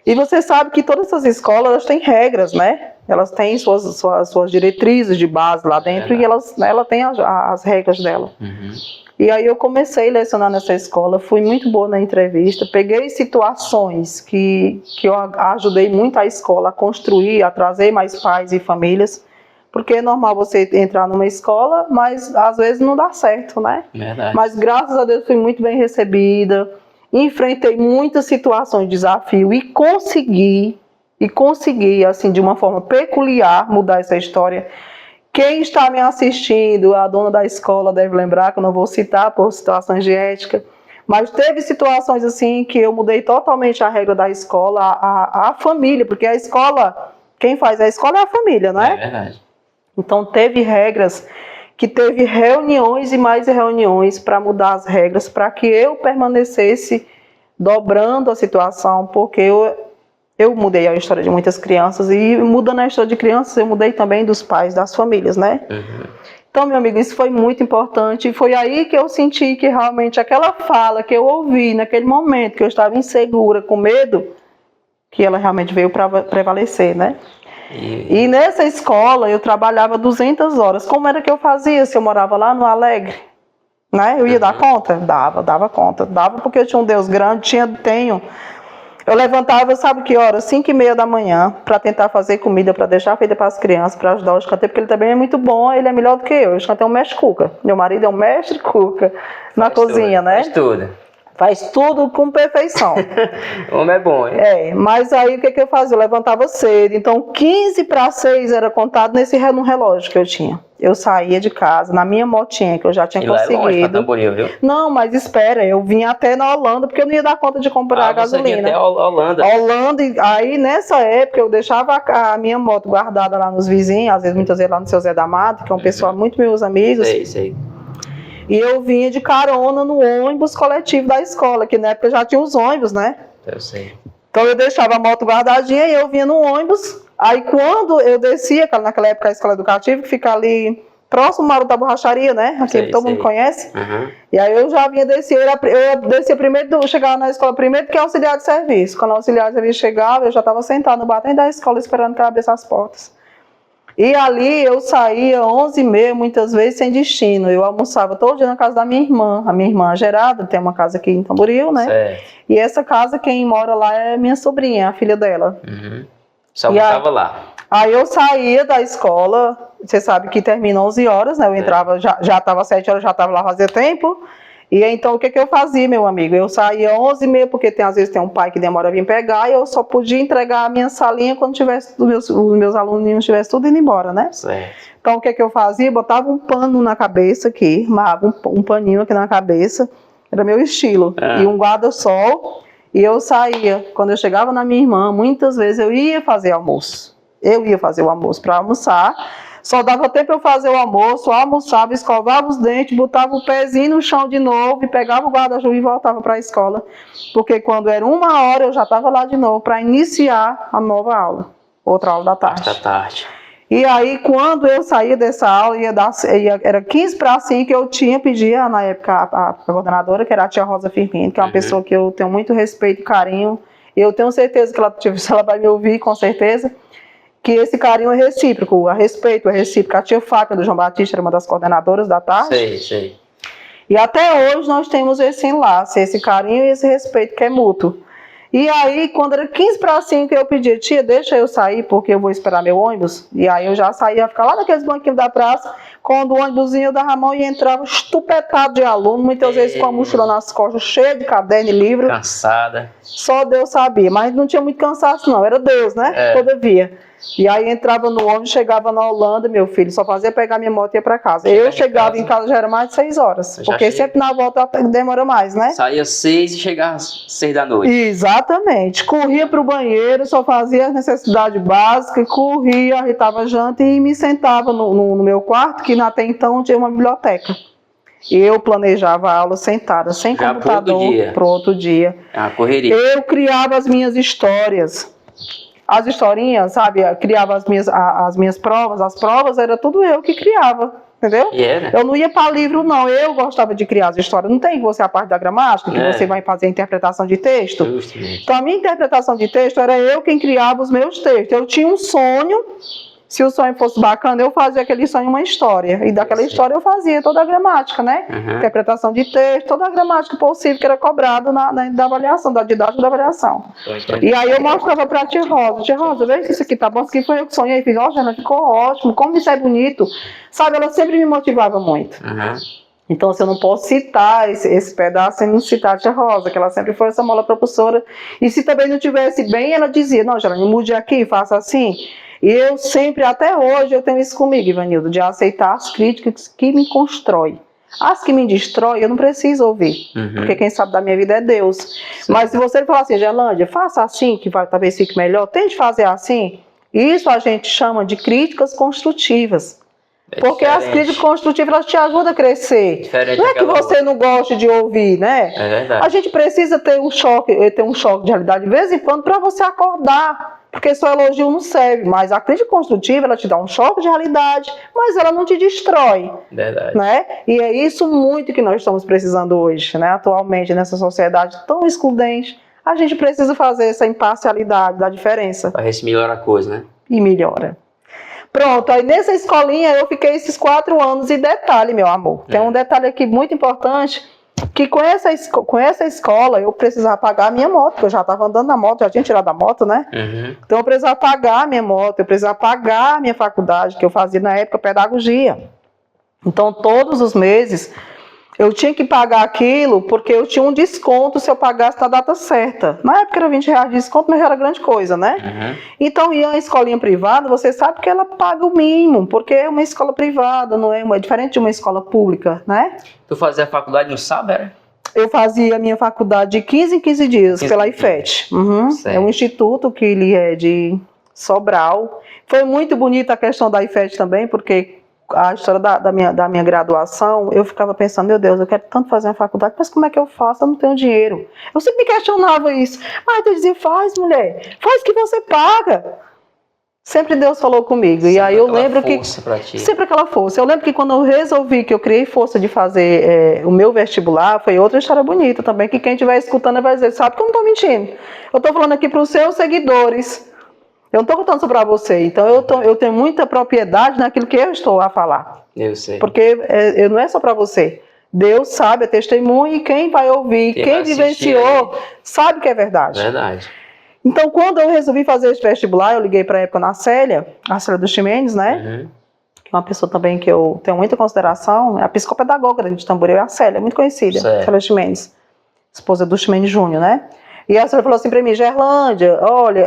Speaker 2: E você sabe que todas essas escolas elas têm regras, né? Elas têm suas diretrizes de base lá dentro e ela tem as regras dela. E aí eu comecei a lecionar nessa escola, fui muito boa na entrevista, peguei situações que eu ajudei muito a escola a construir, a trazer mais pais e famílias, porque é normal você entrar numa escola, mas às vezes não dá certo, né?
Speaker 1: Verdade.
Speaker 2: Mas graças a Deus fui muito bem recebida, enfrentei muitas situações de desafio e consegui, assim, de uma forma peculiar, mudar essa história. Quem está me assistindo, a dona da escola deve lembrar, que eu não vou citar por situações de ética, mas teve situações assim que eu mudei totalmente a regra da escola, a família, porque a escola, quem faz a escola é a família, não é?
Speaker 1: É verdade.
Speaker 2: Então teve regras, que teve reuniões e mais reuniões para mudar as regras, para que eu permanecesse dobrando a situação, porque eu mudei a história de muitas crianças e mudando a história de crianças, eu mudei também dos pais, das famílias, né?
Speaker 1: Uhum.
Speaker 2: Então, meu amigo, isso foi muito importante e foi aí que eu senti que realmente aquela fala que eu ouvi naquele momento, que eu estava insegura, com medo, que ela realmente veio para prevalecer, né? E nessa escola eu trabalhava 200 horas. Como era que eu fazia se eu morava lá no Alegre? Né? Eu ia dar conta? Dava conta. Dava porque eu tinha um Deus grande, tenho. Eu levantava, sabe que hora? 5h30 da manhã, para tentar fazer comida, para deixar feita para as crianças, para ajudar o escanteio, porque ele também é muito bom, ele é melhor do que eu. O escanteio é um mestre cuca. Meu marido é um mestre cuca na cozinha, né?
Speaker 1: Faz tudo.
Speaker 2: Faz tudo com perfeição.
Speaker 1: O homem é bom, hein?
Speaker 2: Mas aí o que eu fazia? Eu levantava cedo, então 15 para 6 era contado no relógio que eu tinha. Eu saía de casa, na minha motinha, que eu já tinha conseguido.
Speaker 1: Lá é longe pra Tamboril, viu?
Speaker 2: Não, mas espera, eu vim até na Holanda, porque eu não ia dar conta de comprar a gasolina.
Speaker 1: Você vinha até a Holanda.
Speaker 2: Holanda, e aí nessa época eu deixava a minha moto guardada lá nos vizinhos, às vezes, muitas vezes lá no seu Zé da Mata, que é um pessoal muito meus amigos.
Speaker 1: Sei.
Speaker 2: E eu vinha de carona no ônibus coletivo da escola, que na época já tinha os ônibus, né?
Speaker 1: Eu sei.
Speaker 2: Então eu deixava a moto guardadinha e eu vinha no ônibus. Aí quando eu descia, naquela época a escola educativa, que fica ali próximo ao Maru da Borracharia, né? Aqui todo mundo conhece.
Speaker 1: Uhum.
Speaker 2: E aí eu já vinha descer, eu descia primeiro, chegava na escola primeiro, que é auxiliar de serviço. Quando o auxiliar de serviço chegava, eu já estava sentado no batente da escola esperando que ela abrisse as portas. E ali eu saía 11h30, muitas vezes sem destino. Eu almoçava todo dia na casa da minha irmã. A minha irmã Gerada tem uma casa aqui em Tamboril, né?
Speaker 1: Certo.
Speaker 2: E essa casa, quem mora lá é minha sobrinha, a filha dela.
Speaker 1: Uhum. Só almoçava lá.
Speaker 2: Aí eu saía da escola, você sabe que termina 11 horas, né? Eu entrava, já estava 7 horas, já estava lá fazia tempo. E então o que eu fazia, meu amigo? Eu saía 11h30, porque às vezes tem um pai que demora a vir pegar, e eu só podia entregar a minha salinha quando tivesse, os meus aluninhos estivessem tudo indo embora, né?
Speaker 1: Certo.
Speaker 2: Então o que eu fazia? Botava um pano na cabeça aqui, um paninho aqui na cabeça, era meu estilo, e um guarda-sol, e eu saía. Quando eu chegava na minha irmã, muitas vezes eu ia fazer almoço. Eu ia fazer o almoço para almoçar. Só dava tempo para eu fazer o almoço, almoçava, escovava os dentes, botava o pezinho no chão de novo e pegava o guarda-chuva e voltava para a escola. Porque quando era 1h eu já estava lá de novo para iniciar a nova aula, outra aula da tarde.
Speaker 1: Da tarde.
Speaker 2: E aí quando eu saía dessa aula, era 15h05, eu tinha pedido na época a coordenadora, que era a tia Rosa Firmino, que é uma pessoa que eu tenho muito respeito e carinho. Eu tenho certeza que ela vai me ouvir, com certeza. Que esse carinho é recíproco, a respeito é recíproco. A tia Fátima do João Batista era uma das coordenadoras da tarde.
Speaker 1: Sei.
Speaker 2: E até hoje nós temos esse enlace, esse carinho e esse respeito que é mútuo. E aí, quando era 15h05, eu pedi, tia, deixa eu sair, porque eu vou esperar meu ônibus. E aí eu já saía, ficar lá naqueles banquinhos da praça, quando o ônibusinho eu dava a mão e entrava estupetado de aluno, muitas vezes com a mochila nas costas, cheia de caderno e livro.
Speaker 1: Cansada.
Speaker 2: Só Deus sabia, mas não tinha muito cansaço não, era Deus, né? Todavia. E aí entrava no ônibus, chegava na Holanda, meu filho, só fazia pegar minha moto e ia pra casa. Eu chegava em casa já era mais de 6 horas, porque sempre na volta demora mais, né?
Speaker 1: Saía 6 e chegava às 6 da noite.
Speaker 2: Exatamente. Corria pro banheiro, só fazia as necessidades básicas, corria, arretava janta e me sentava no meu quarto, que até então tinha uma biblioteca. Eu planejava a aula sentada, sem já computador, pro outro dia.
Speaker 1: A correria.
Speaker 2: Eu criava as minhas histórias. As historinhas, sabe? Eu criava as minhas provas. As provas era tudo eu que criava, entendeu? Eu não ia para livro, não. Eu gostava de criar as histórias. Não tem você a parte da gramática, que você vai fazer a interpretação de texto? Justamente. Então, a minha interpretação de texto era eu quem criava os meus textos. Eu tinha um sonho, Se o sonho fosse bacana, eu fazia aquele sonho uma história. E daquela história eu fazia toda a gramática, né? Interpretação de texto, toda a gramática possível que era cobrado da avaliação, da didática da avaliação. E aí eu mostrava pra tia Rosa, vê se isso aqui tá bom, isso aqui foi eu que sonhei. Fiz, Jana, ficou ótimo, como isso é bonito. Sabe, ela sempre me motivava muito. Então, assim, eu não posso citar esse pedaço sem não citar a tia Rosa, que ela sempre foi essa mola propulsora. E se também não tivesse bem, ela dizia, não, Jana, mude aqui, faça assim. E eu sempre, até hoje, eu tenho isso comigo, Ivanildo, de aceitar as críticas que me constroem. As que me destroem, eu não preciso ouvir, porque quem sabe da minha vida é Deus. Sim. Mas se você falar assim, Gerlândia, faça assim, que talvez fique melhor, tente fazer assim, isso a gente chama de críticas construtivas. Porque as críticas construtivas, elas te ajudam a crescer. Não é que você não goste de ouvir, né?
Speaker 1: É verdade.
Speaker 2: A gente precisa ter um choque de realidade de vez em quando para você acordar. Porque só elogio não serve, mas a crítica construtiva, ela te dá um choque de realidade, mas ela não te destrói.
Speaker 1: Verdade.
Speaker 2: Né? E é isso muito que nós estamos precisando hoje, né? Atualmente, nessa sociedade tão excludente. A gente precisa fazer essa imparcialidade da diferença.
Speaker 1: Para ver se melhora a coisa, né?
Speaker 2: E melhora. Pronto, aí nessa escolinha eu fiquei esses 4 anos. E detalhe, meu amor, tem um detalhe aqui muito importante, que com essa escola eu precisava pagar a minha moto, porque eu já estava andando na moto, já tinha tirado a moto, né? Então eu precisava pagar a minha moto, eu precisava pagar a minha faculdade, que eu fazia na época pedagogia. Então todos os meses eu tinha que pagar aquilo, porque eu tinha um desconto se eu pagasse na data certa. Na época era R$20 de desconto, mas já era grande coisa, né? Então, e a escolinha privada, você sabe que ela paga o mínimo, porque é uma escola privada, não é diferente de uma escola pública, né?
Speaker 1: Tu fazia a faculdade no sábado, era?
Speaker 2: Eu fazia a minha faculdade de 15 em 15 dias, pela IFET. É um instituto que ele é de Sobral. Foi muito bonita a questão da IFET também, porque a história da minha graduação, eu ficava pensando, meu Deus, eu quero tanto fazer uma faculdade, mas como é que eu faço? Eu não tenho dinheiro. Eu sempre me questionava isso. Mas eu dizia, faz, mulher, faz que você paga. Sempre Deus falou comigo. Sempre. E aí eu lembro que... Sempre aquela força. Eu lembro que quando eu resolvi, que eu criei força de fazer o meu vestibular, foi outra história bonita também, que quem estiver escutando vai dizer, sabe que eu não estou mentindo. Eu estou falando aqui para os seus seguidores. Eu não estou contando isso para você. Então eu tenho muita propriedade naquilo que eu estou a falar.
Speaker 1: Eu sei.
Speaker 2: Porque não é só para você. Deus sabe, é testemunho, e quem vai ouvir, quem vivenciou, sabe que é verdade.
Speaker 1: Verdade.
Speaker 2: Então, quando eu resolvi fazer esse vestibular, eu liguei para a época na Célia, a Célia dos Ximenes, né? Que é uma pessoa também que eu tenho muita consideração, é a psicopedagoga de Tamboril, é a Célia, muito conhecida, Célia Ximenes, esposa do Ximenes Júnior, né? E a Célia falou assim para mim, Gerlândia, olha,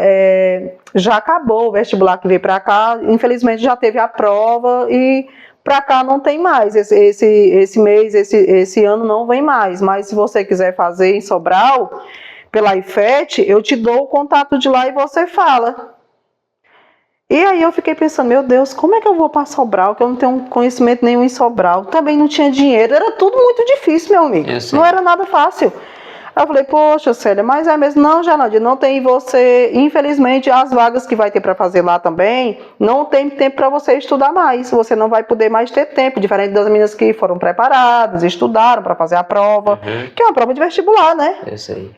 Speaker 2: já acabou o vestibular que veio para cá, infelizmente já teve a prova e para cá não tem mais, esse ano não vem mais, mas se você quiser fazer em Sobral, pela IFET, eu te dou o contato de lá e você fala. E aí eu fiquei pensando, meu Deus, como é que eu vou para Sobral, que eu não tenho conhecimento nenhum em Sobral, também não tinha dinheiro, era tudo muito difícil, meu amigo, não era nada fácil. Aí eu falei, poxa, Célia, mas é mesmo? Não, Janade, não tem você, infelizmente, as vagas que vai ter para fazer lá também, não tem tempo para você estudar mais, você não vai poder mais ter tempo, diferente das meninas que foram preparadas, estudaram para fazer a prova, que é uma prova de vestibular, né?
Speaker 1: Eu sei.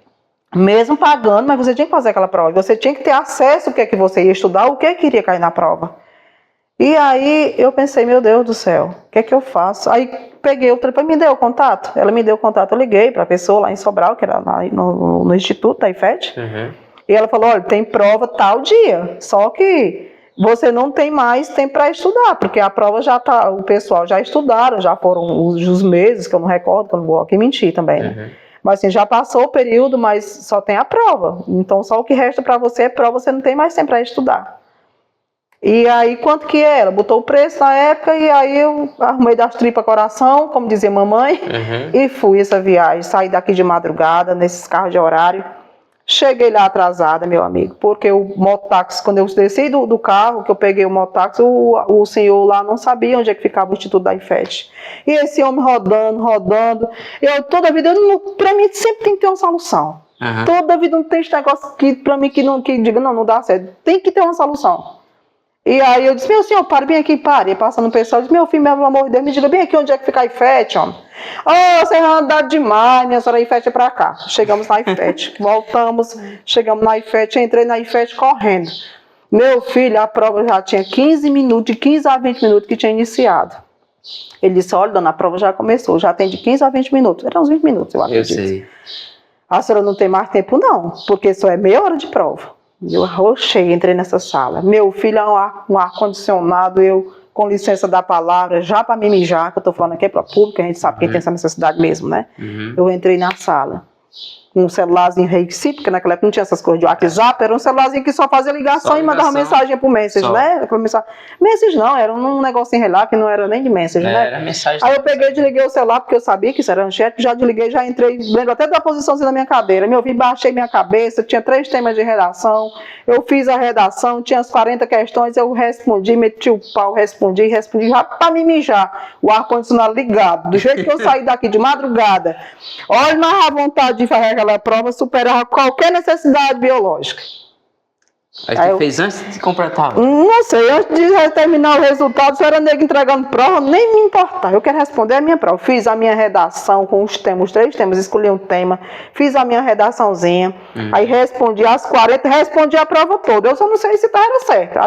Speaker 2: Mesmo pagando, mas você tinha que fazer aquela prova, você tinha que ter acesso ao que é que você ia estudar, o que é que iria cair na prova. E aí eu pensei, meu Deus do céu, o que é que eu faço? Aí peguei o telefone, me deu o contato, ela me deu o contato, eu liguei para a pessoa lá em Sobral, que era lá no Instituto da IFET, e ela falou, olha, tem prova tal dia, só que você não tem mais tempo para estudar, porque a prova já tá, o pessoal já estudaram, já foram os meses, que eu não recordo, que eu não vou aqui mentir também, né? Mas assim, já passou o período, mas só tem a prova, então só o que resta para você é prova, você não tem mais tempo para estudar. E aí, quanto que era? Botou o preço na época e aí eu arrumei das tripas coração, como dizia mamãe, e fui essa viagem. Saí daqui de madrugada, nesses carros de horário. Cheguei lá atrasada, meu amigo, porque o mototáxi, quando eu desci do carro, que eu peguei o mototáxi, o senhor lá não sabia onde é que ficava o Instituto da IFET. E esse homem rodando. Eu, toda a vida, pra mim, sempre tem que ter uma solução. Toda a vida não tem esse negócio que, pra mim, que diga, não dá certo. Tem que ter uma solução. E aí eu disse, meu senhor, pare bem aqui, pare. E passando o pessoal, eu disse, meu filho, pelo amor de Deus, me diga bem aqui onde é que fica a IFET, homem. Oh, você é andado demais, minha senhora, a IFET é pra cá. Chegamos na IFET, voltamos, chegamos na IFET, entrei na IFET correndo. Meu filho, a prova já tinha 15 minutos, de 15 a 20 minutos que tinha iniciado. Ele disse, olha, dona, a prova já começou, já tem de 15 a 20 minutos. Eram uns 20 minutos, eu acredito.
Speaker 1: Eu sei.
Speaker 2: A senhora não tem mais tempo, não, porque só é meia hora de prova. Eu arrochei, entrei nessa sala. Meu filho é um ar-condicionado, eu, com licença da palavra, já para me mijar, que eu tô falando aqui para público, a gente sabe quem tem essa necessidade mesmo, né? Eu entrei na sala. Um celularzinho Rexi, porque naquela época não tinha essas coisas de WhatsApp, era um celularzinho que só fazia ligação e mandava mensagem por message, né? Aquela message não, era um negocinho relap, que não era nem de message, né?
Speaker 1: Era mensagem.
Speaker 2: Aí eu peguei e desliguei o celular, porque eu sabia que isso era chat, já desliguei, já entrei, lembro até da posiçãozinha da minha cadeira. Meu filho, baixei minha cabeça, tinha 3 temas de redação, eu fiz a redação, tinha as 40 questões, eu respondi, meti o pau, respondi, já pra me mijar, o ar-condicionado ligado, do jeito que eu saí daqui de madrugada. Olha, mas a vontade de fazer aquela prova superava qualquer necessidade biológica.
Speaker 1: Mas tu fez antes de completar?
Speaker 2: Não sei, antes de terminar o resultado, se eu era nego entregando prova, nem me importava. Eu quero responder a minha prova. Fiz a minha redação com os 3 temas, escolhi um tema, fiz a minha redaçãozinha, aí respondi as 40, respondi a prova toda. Eu só não sei se era certo.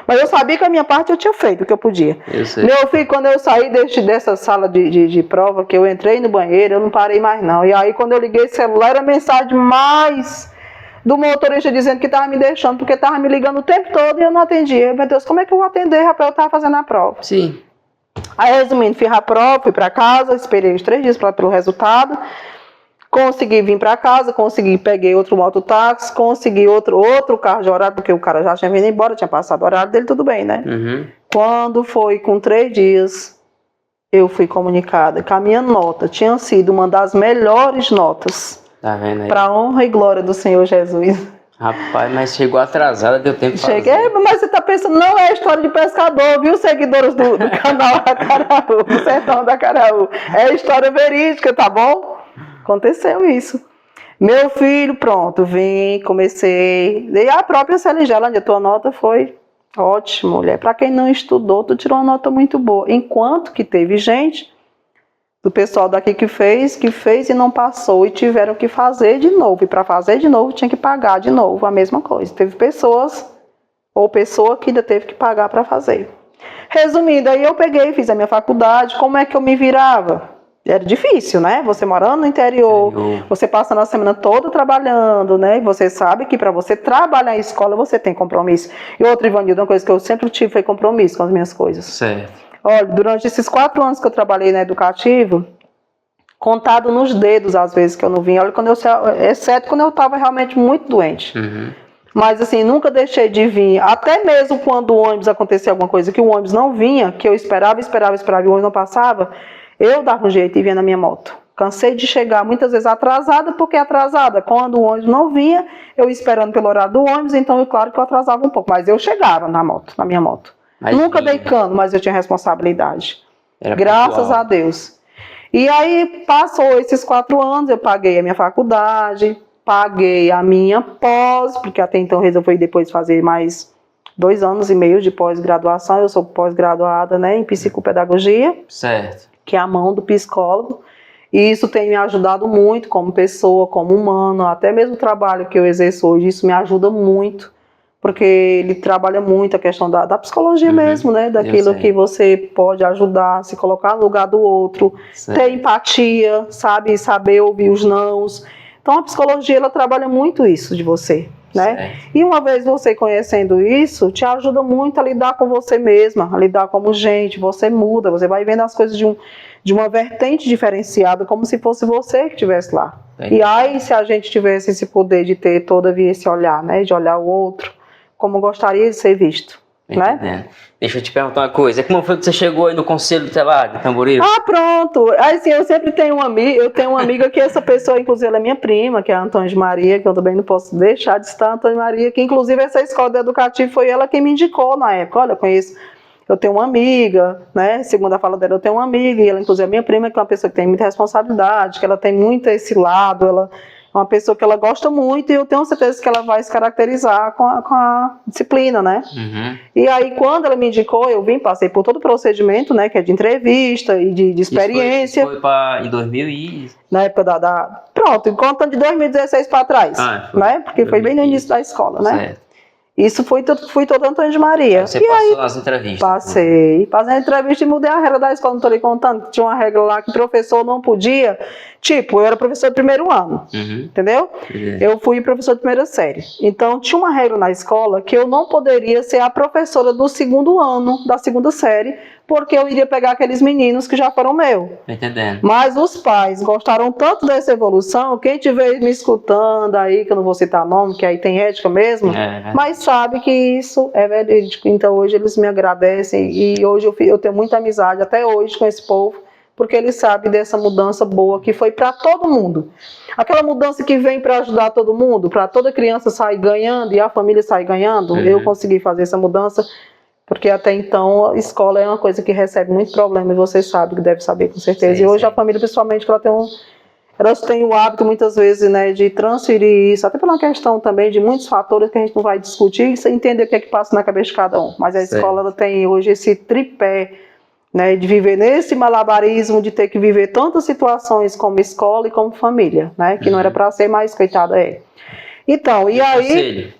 Speaker 2: Mas eu sabia que a minha parte eu tinha feito o que eu podia.
Speaker 1: Eu sei.
Speaker 2: Meu filho, quando eu saí dessa sala de prova, que eu entrei no banheiro, eu não parei mais não. E aí, quando eu liguei o celular, era a mensagem mais do motorista dizendo que estava me deixando, porque estava me ligando o tempo todo e eu não atendia. Meu Deus, como é que eu vou atender, rapaz? Eu estava fazendo a prova.
Speaker 1: Sim.
Speaker 2: Aí, resumindo, fiz a prova, fui para casa, esperei os 3 dias pelo resultado, consegui vir para casa, peguei outro mototáxi, consegui outro carro de horário, porque o cara já tinha vindo embora, tinha passado o horário dele, tudo bem, né? Quando foi com 3 dias, eu fui comunicada que a minha nota tinha sido uma das melhores notas.
Speaker 1: Tá vendo aí?
Speaker 2: Para honra e glória do Senhor Jesus.
Speaker 1: Rapaz, mas chegou atrasada, deu tempo para
Speaker 2: Cheguei, mas você tá pensando, não é história de pescador, viu, seguidores do canal Acaraú, do Sertão da Acaraú. É história verídica, tá bom? Aconteceu isso. Meu filho, pronto, vim, comecei. E a própria CLG, a tua nota foi ótima, mulher. Para quem não estudou, tu tirou uma nota muito boa. Enquanto que teve gente do pessoal daqui que fez e não passou e tiveram que fazer de novo. E para fazer de novo tinha que pagar de novo a mesma coisa. Teve pessoa que ainda teve que pagar para fazer. Resumindo, aí eu peguei, fiz a minha faculdade. Como é que eu me virava? Era difícil, né? Você morando no interior, você passando a semana toda trabalhando, né? E você sabe que para você trabalhar em escola você tem compromisso. E outra, Ivanildo, uma coisa que eu sempre tive foi compromisso com as minhas coisas.
Speaker 1: Certo.
Speaker 2: Olha, durante esses 4 anos que eu trabalhei na educativo, contado nos dedos às vezes que eu não vinha, olha, exceto quando eu estava realmente muito doente. Mas assim, nunca deixei de vir, até mesmo quando o ônibus acontecia alguma coisa, que o ônibus não vinha, que eu esperava e o ônibus não passava, eu dava um jeito e vinha na minha moto. Cansei de chegar muitas vezes atrasada, porque atrasada, quando o ônibus não vinha, eu esperando pelo horário do ônibus, então claro que eu atrasava um pouco, mas eu chegava na minha moto. Mas nunca dei cano, mas eu tinha responsabilidade. Graças a Deus. E aí, passou esses 4 anos, eu paguei a minha faculdade, paguei a minha pós, porque até então resolvi depois fazer mais 2 anos e meio de pós-graduação. Eu sou pós-graduada, né, em psicopedagogia. Certo. Que é a mão do psicólogo. E isso tem me ajudado muito como pessoa, como humano, até mesmo o trabalho que eu exerço hoje, isso me ajuda muito. Porque ele trabalha muito a questão da psicologia mesmo, né? Daquilo que você pode ajudar, se colocar no lugar do outro, ter empatia, saber ouvir os nãos. Então a psicologia, ela trabalha muito isso de você, né? E uma vez você conhecendo isso, te ajuda muito a lidar com você mesma, a lidar como gente, você muda, você vai vendo as coisas de uma vertente diferenciada, como se fosse você que estivesse lá. E aí, se a gente tivesse esse poder de ter todavia esse olhar, né? De olhar o outro, como gostaria de ser visto, né?
Speaker 1: Deixa eu te perguntar uma coisa. Como foi que você chegou aí no Conselho Tutelar de Tamboril?
Speaker 2: Ah, pronto. Assim, eu sempre tenho eu tenho uma amiga que essa pessoa, inclusive, ela é minha prima, que é a Antônia Maria, que eu também não posso deixar de citar a Antônia Maria, que inclusive essa escola de educativo foi ela quem me indicou na época. Olha, eu tenho uma amiga, né? Segundo a fala dela, eu tenho uma amiga, e ela, inclusive, é minha prima, que é uma pessoa que tem muita responsabilidade, que ela tem muito esse lado, ela uma pessoa que ela gosta muito e eu tenho certeza que ela vai se caracterizar com a disciplina, né? E aí, quando ela me indicou, eu passei por todo o procedimento, né? Que é de entrevista e de experiência.
Speaker 1: Isso foi em 2000 e...
Speaker 2: Na época Pronto, contando de 2016 para trás, né? Porque foi bem no início da escola, né? Certo. Isso fui todo Antônio de Maria.
Speaker 1: Você
Speaker 2: E aí,
Speaker 1: passou nas entrevistas.
Speaker 2: passei a entrevista e mudei a regra da escola, não estou lhe contando. Tinha uma regra lá que o professor não podia. Tipo, eu era professor de primeiro ano, entendeu? Eu fui professor de primeira série. Então, tinha uma regra na escola que eu não poderia ser a professora do segundo ano, da segunda série, porque eu iria pegar aqueles meninos que já foram meus.
Speaker 1: Tô entendendo.
Speaker 2: Mas os pais gostaram tanto dessa evolução, quem estiver me escutando aí, que eu não vou citar nome, que aí tem ética mesmo, mas sabe que isso é verídico. Então hoje eles me agradecem e hoje eu tenho muita amizade até hoje com esse povo, porque eles sabem dessa mudança boa que foi para todo mundo. Aquela mudança que vem para ajudar todo mundo, para toda criança sair ganhando e a família sair ganhando, eu consegui fazer essa mudança. Porque até então a escola é uma coisa que recebe muito problema e você sabe, que deve saber com certeza. Sim, e hoje a família, principalmente, elas têm o hábito muitas vezes, né, de transferir isso, até pela questão também de muitos fatores que a gente não vai discutir, e entender o que é que passa na cabeça de cada um. Mas a escola ela tem hoje esse tripé, né, de viver nesse malabarismo, de ter que viver tantas situações como escola e como família, né, que não era para ser, mas coitada é. Então, e aí...
Speaker 1: Conselho.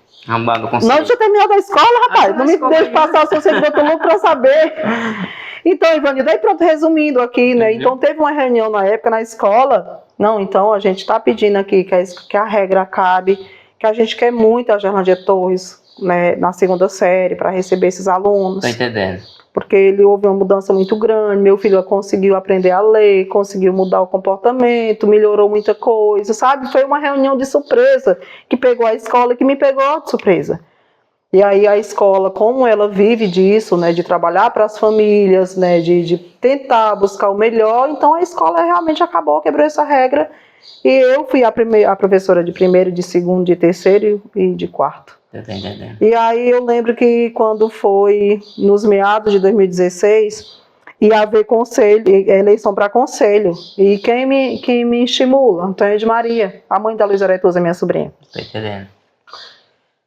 Speaker 2: Não, deixa eu terminar da escola, rapaz. Não me deixe passar o seu seguidor louco para saber. Então, Ivani, daí pronto, resumindo aqui, né? Então, teve uma reunião na época na escola. Não, então, a gente está pedindo aqui que a regra acabe, que a gente quer muito a Gerlândia Torres, né, na segunda série, para receber esses alunos.
Speaker 1: Tô entendendo.
Speaker 2: Porque houve uma mudança muito grande, meu filho conseguiu aprender a ler, conseguiu mudar o comportamento, melhorou muita coisa, sabe? Foi uma reunião de surpresa que pegou a escola, que me pegou de surpresa. E aí a escola, como ela vive disso, né, de trabalhar para as famílias, né, de tentar buscar o melhor, então a escola realmente acabou, quebrou essa regra, e eu fui a professora de primeiro, de segundo, de terceiro e de quarto. E aí eu lembro que quando foi nos meados de 2016, ia haver eleição para conselho. E quem me estimula? Antônio de Maria, a mãe da Luísa Aretusa, minha sobrinha.
Speaker 1: Tô entendendo.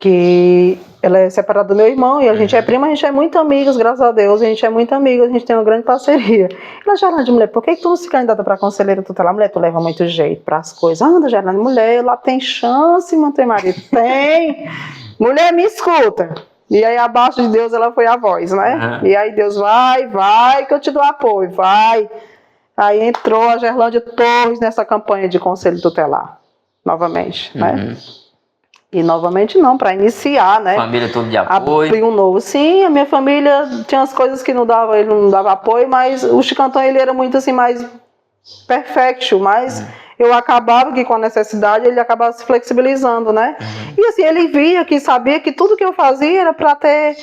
Speaker 2: Que ela é separada do meu irmão e a gente é prima, a gente é muito amigos, graças a Deus, a gente é muito amigos, a gente tem uma grande parceria. Ela, Gerlândia, mulher, por que tu não se candidata para conselheira tutelar? Mulher, tu leva muito jeito para as coisas. Anda, Gerlândia, mulher, lá tem chance, Antônio Maria, tem. Mulher, me escuta. E aí, abaixo de Deus, ela foi a voz, né? E aí, Deus, vai, que eu te dou apoio, vai. Aí entrou a Gerlândia Torres nessa campanha de conselho tutelar, novamente, né? E novamente não, para iniciar, né?
Speaker 1: Família toda de apoio.
Speaker 2: Abrir um novo. Sim, a minha família tinha as coisas que ele não dava apoio, mas o Chicantão, ele era muito assim, mais perfeito, mas eu acabava que com a necessidade ele acabava se flexibilizando, né? E assim, ele via que sabia que tudo que eu fazia era para ter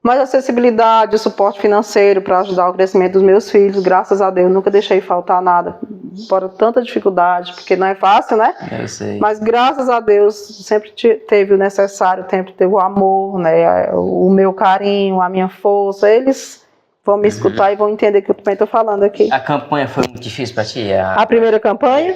Speaker 2: mais acessibilidade, suporte financeiro para ajudar o crescimento dos meus filhos. Graças a Deus, nunca deixei faltar nada, fora tanta dificuldade, porque não é fácil, né?
Speaker 1: Eu sei.
Speaker 2: Mas graças a Deus, sempre teve o necessário, sempre teve o amor, né? O meu carinho, a minha força. Eles vão me escutar e vão entender o que eu também estou falando aqui.
Speaker 1: A campanha foi muito difícil para ti?
Speaker 2: A primeira campanha?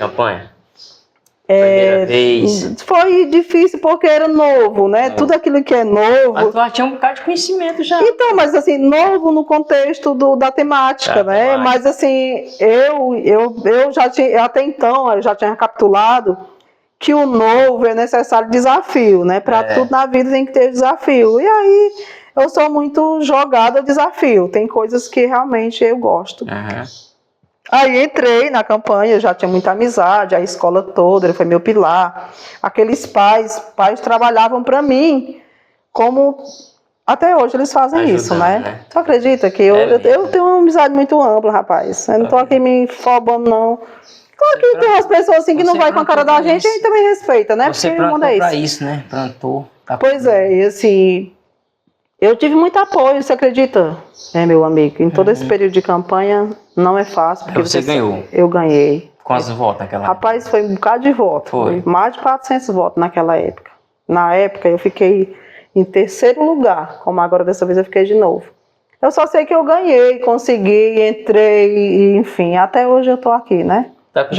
Speaker 1: Primeira vez.
Speaker 2: Foi difícil porque era novo, né? Tudo aquilo que é novo.
Speaker 1: Mas tu já tinha um bocado de conhecimento já.
Speaker 2: Então, mas assim, novo no contexto da temática, né? Mas assim, eu já tinha, até então, eu já tinha recapitulado que o novo é necessário desafio, né? Para tudo na vida tem que ter desafio. E aí, eu sou muito jogada a desafio. Tem coisas que realmente eu gosto. Aí entrei na campanha, já tinha muita amizade, a escola toda, ele foi meu pilar. Aqueles pais trabalhavam para mim, como até hoje eles fazem ajudando, isso, né? Tu acredita que eu tenho uma amizade muito ampla, rapaz. Eu não tô aqui me fobando, não. Claro que tem umas pessoas assim que não vai com a cara da gente, a gente também respeita, né?
Speaker 1: Você plantou pra isso, né? Plantou.
Speaker 2: Pois é, e assim... Eu tive muito apoio, você acredita? Meu amigo, em todo esse período de campanha não é fácil. Porque
Speaker 1: você ganhou?
Speaker 2: Eu ganhei.
Speaker 1: Quantos votos naquela época?
Speaker 2: Rapaz, foi um bocado de voto. Foi mais de 400 votos naquela época. Na época eu fiquei em terceiro lugar, como agora dessa vez eu fiquei de novo. Eu só sei que eu ganhei, consegui, entrei, enfim, até hoje eu tô aqui, né?
Speaker 1: Tá com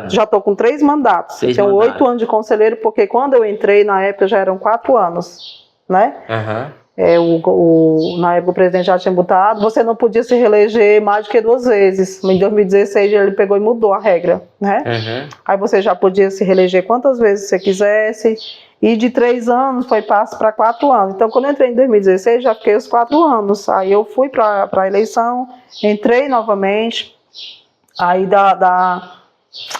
Speaker 2: já tô com 3 mandatos. Tenho 8 anos de conselheiro, porque quando eu entrei na época já eram 4 anos. Né? Na época o presidente já tinha botado, você não podia se reeleger mais do que 2 vezes. Em 2016 ele pegou e mudou a regra, né? Aí você já podia se reeleger quantas vezes você quisesse. E de 3 anos foi passo para 4 anos. Então, quando eu entrei em 2016, já fiquei os 4 anos. Aí eu fui para a eleição, entrei novamente. Aí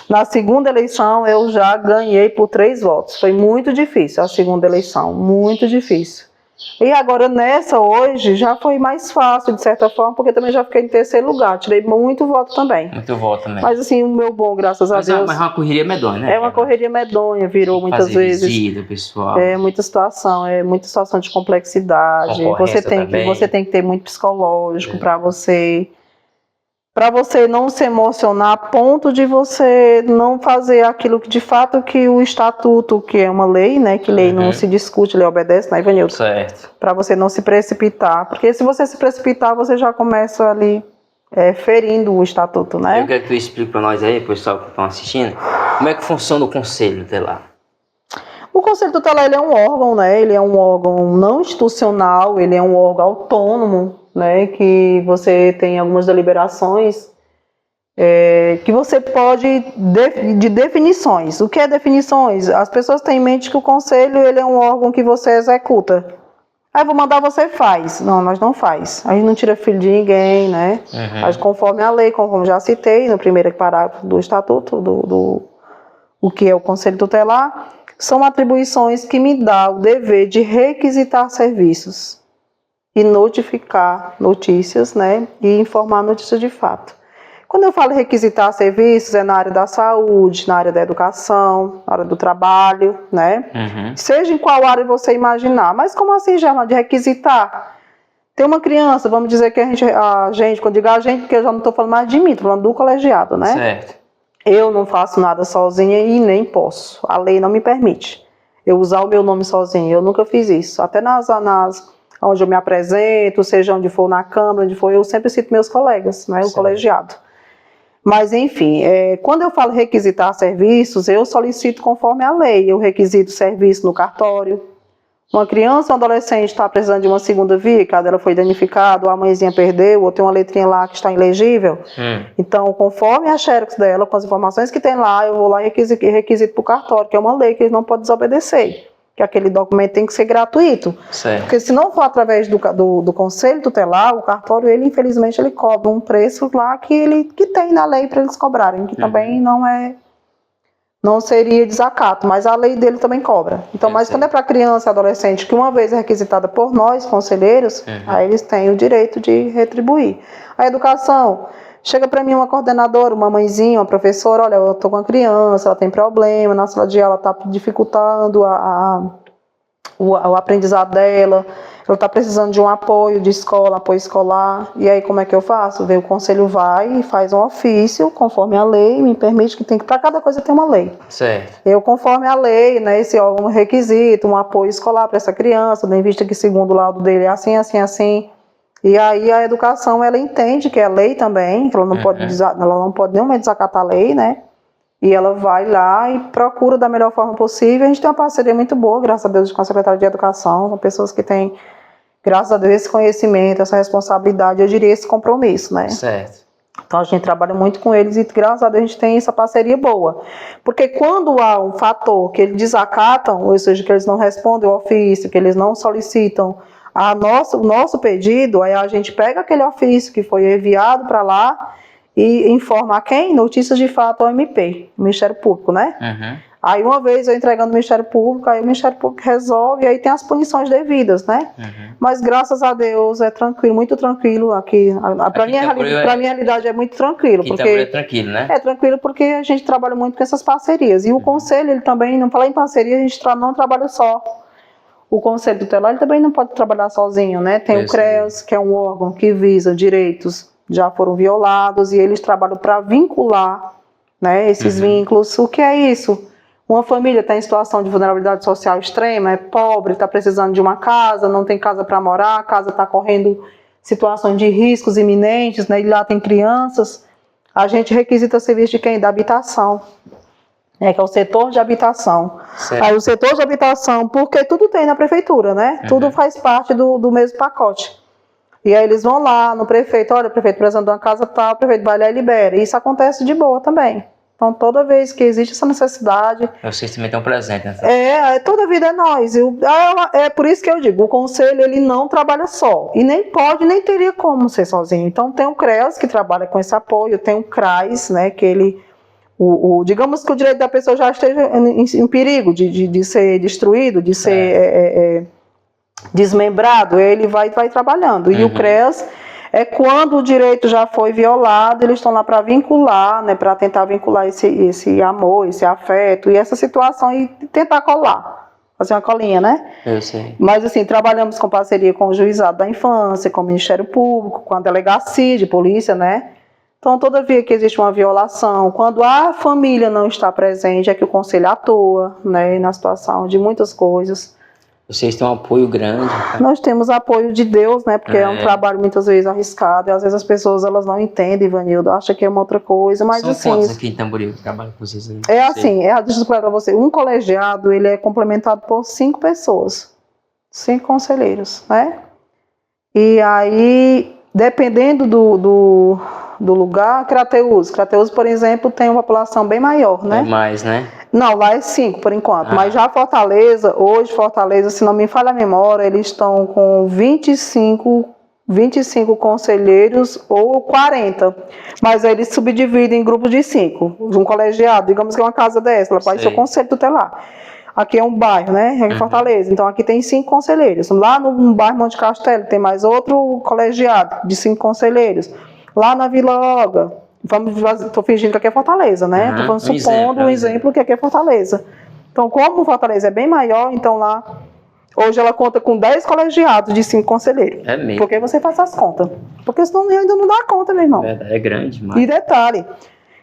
Speaker 2: na segunda eleição eu já ganhei por 3 votos. Foi muito difícil a segunda eleição, muito difícil. E agora nessa hoje já foi mais fácil de certa forma, porque também já fiquei em 3º lugar. Tirei muito voto também.
Speaker 1: Muito voto também.
Speaker 2: Mas assim, o meu bom, graças a Deus.
Speaker 1: Mas é uma correria medonha, né?
Speaker 2: É uma correria medonha, virou muitas
Speaker 1: fazer
Speaker 2: vezes.
Speaker 1: visita, pessoal.
Speaker 2: É muita situação de complexidade. Você tem que ter muito psicológico para você não se emocionar a ponto de você não fazer aquilo que de fato que o estatuto, que é uma lei, né, que lei não se discute, lei obedece, né, Ivanildo?
Speaker 1: Certo.
Speaker 2: Para você não se precipitar, porque se você se precipitar, você já começa ali ferindo o estatuto, né?
Speaker 1: Eu quero que tu explique para nós aí, pessoal que estão assistindo, como é que funciona o Conselho Tutelar?
Speaker 2: O Conselho Tutelar, ele é um órgão, né? Ele é um órgão não institucional, ele é um órgão autônomo, né? Que você tem algumas deliberações que você pode de definições. O que é definições? As pessoas têm em mente que o Conselho, ele é um órgão que você executa. Aí vou mandar, você faz. Não, nós não faz. A gente não tira filho de ninguém, né? Mas conforme a lei, conforme já citei no primeiro parágrafo do estatuto, o que é o Conselho Tutelar, são atribuições que me dá o dever de requisitar serviços e notificar notícias, né? E informar notícias de fato. Quando eu falo requisitar serviços, é na área da saúde, na área da educação, na área do trabalho, né? Seja em qual área você imaginar. Mas como assim, Gerlane, de requisitar? Tem uma criança, vamos dizer que a gente, quando digo a gente, porque eu já não estou falando mais de mim, estou falando do colegiado, né?
Speaker 1: Certo.
Speaker 2: Eu não faço nada sozinha e nem posso. A lei não me permite eu usar o meu nome sozinha. Eu nunca fiz isso. Até onde eu me apresento, seja onde for, na Câmara, onde for, eu sempre cito meus colegas, né? O colegiado. Mas, enfim, quando eu falo requisitar serviços, eu solicito conforme a lei. Eu requisito serviço no cartório. Uma criança ou um adolescente está precisando de uma segunda via, que a dela foi danificada, ou a mãezinha perdeu, ou tem uma letrinha lá que está ilegível. Então, conforme a xerox dela, com as informações que tem lá, eu vou lá e requisito para o cartório, que é uma lei que eles não podem desobedecer. Que aquele documento tem que ser gratuito.
Speaker 1: Certo.
Speaker 2: Porque se não for através do Conselho Tutelar, o cartório, ele infelizmente ele cobra um preço lá que tem na lei para eles cobrarem, que também não seria desacato, mas a lei dele também cobra. Então, mas quando é para criança e adolescente, que uma vez é requisitada por nós, conselheiros, aí eles têm o direito de retribuir. A educação, chega para mim uma coordenadora, uma mãezinha, uma professora, olha, eu estou com uma criança, ela tem problema, na sala de aula está dificultando o aprendizado dela, ela está precisando de um apoio de escola, apoio escolar, e aí como é que eu faço? O conselho vai e faz um ofício, conforme a lei, me permite que para cada coisa tem uma lei.
Speaker 1: Certo.
Speaker 2: Eu, conforme a lei, né, esse órgão requisito, um apoio escolar para essa criança, tendo em vista que segundo o laudo dele é assim, assim, assim. E aí a educação, ela entende que é lei também, que ela não pode nenhuma desacatar a lei, né? E ela vai lá e procura da melhor forma possível. A gente tem uma parceria muito boa, graças a Deus, com a Secretaria de Educação, com pessoas que têm, graças a Deus, esse conhecimento, essa responsabilidade, eu diria esse compromisso, né?
Speaker 1: Certo.
Speaker 2: Então a gente trabalha muito com eles e graças a Deus a gente tem essa parceria boa. Porque quando há um fator que eles desacatam, ou seja, que eles não respondem o ofício, que eles não solicitam o nosso pedido, aí a gente pega aquele ofício que foi enviado para lá e informa a quem? Notícias de fato ao MP, Ministério Público, né? Aí uma vez eu entregando no Ministério Público, aí o Ministério Público resolve, e aí tem as punições devidas, né? Mas graças a Deus é tranquilo, muito tranquilo aqui. Para minha realidade é muito tranquilo.
Speaker 1: Aqui
Speaker 2: porque
Speaker 1: é tranquilo, né?
Speaker 2: É tranquilo porque a gente trabalha muito com essas parcerias. E o Conselho, ele também, não falar em parceria, a gente não trabalha só. O Conselho Tutelar, ele também não pode trabalhar sozinho, né? Tem o CREAS, que é um órgão que visa direitos já foram violados, e eles trabalham para vincular, né, esses vínculos. O que é isso? Uma família está em situação de vulnerabilidade social extrema, é pobre, está precisando de uma casa, não tem casa para morar, a casa está correndo situações de riscos iminentes, né, e lá tem crianças. A gente requisita serviço de quem? Da habitação. Que é o setor de habitação.
Speaker 1: Certo.
Speaker 2: Aí o setor de habitação, porque tudo tem na prefeitura, né? Tudo faz parte do mesmo pacote. E aí eles vão lá no prefeito, olha, o prefeito precisando de uma casa tal, o prefeito vai lá e libera. E isso acontece de boa também. Então, toda vez que existe essa necessidade...
Speaker 1: Vocês também estão presentes, né?
Speaker 2: Toda vida é nós. É por isso que eu digo, o conselho, ele não trabalha só. E nem pode, nem teria como ser sozinho. Então, tem o CREAS, que trabalha com esse apoio, tem o CRAS, né, que ele... digamos que o direito da pessoa já esteja em perigo de ser destruído, de ser desmembrado, ele vai trabalhando. E o CREAS é quando o direito já foi violado, eles estão lá para vincular, né, para tentar vincular esse amor, esse afeto e essa situação e tentar colar, fazer uma colinha, né?
Speaker 1: Eu sei.
Speaker 2: Mas assim, trabalhamos com parceria com o Juizado da Infância, com o Ministério Público, com a Delegacia de Polícia, né? Então, toda vez que existe uma violação, quando a família não está presente, é que o conselho atua, né, na situação de muitas coisas.
Speaker 1: Vocês têm um apoio grande. Tá?
Speaker 2: Nós temos apoio de Deus, né, porque é um trabalho muitas vezes arriscado, e às vezes as pessoas elas não entendem, Ivanildo, acham que é uma outra coisa, mas
Speaker 1: São
Speaker 2: assim...
Speaker 1: quantos aqui em Tamboril que trabalham com vocês? Deixa
Speaker 2: eu explicar para você, um colegiado, ele é complementado por 5 pessoas, 5 conselheiros, né? E aí, dependendo do lugar, Crateús, por exemplo, tem uma população bem maior, né?
Speaker 1: É mais, né?
Speaker 2: Não, lá é 5 por enquanto, mas já hoje Fortaleza, se não me falha a memória, eles estão com 25 conselheiros ou 40, mas aí eles subdividem em grupos de 5, um colegiado, digamos que é uma casa dessa, ela pode ser o conselho tutelar. Aqui é um bairro, né? É em Fortaleza, então aqui tem 5 conselheiros. Lá no bairro Monte Castelo tem mais outro colegiado de 5 conselheiros. Lá na Vila Olga, estou fingindo que aqui é Fortaleza, né? Estou supondo um exemplo que aqui é Fortaleza. Então, como Fortaleza é bem maior, então lá, hoje ela conta com 10 colegiados de 5 conselheiros.
Speaker 1: É mesmo?
Speaker 2: Porque você faz as contas. Porque senão ainda não dá conta, meu irmão.
Speaker 1: É grande, mas...
Speaker 2: E detalhe,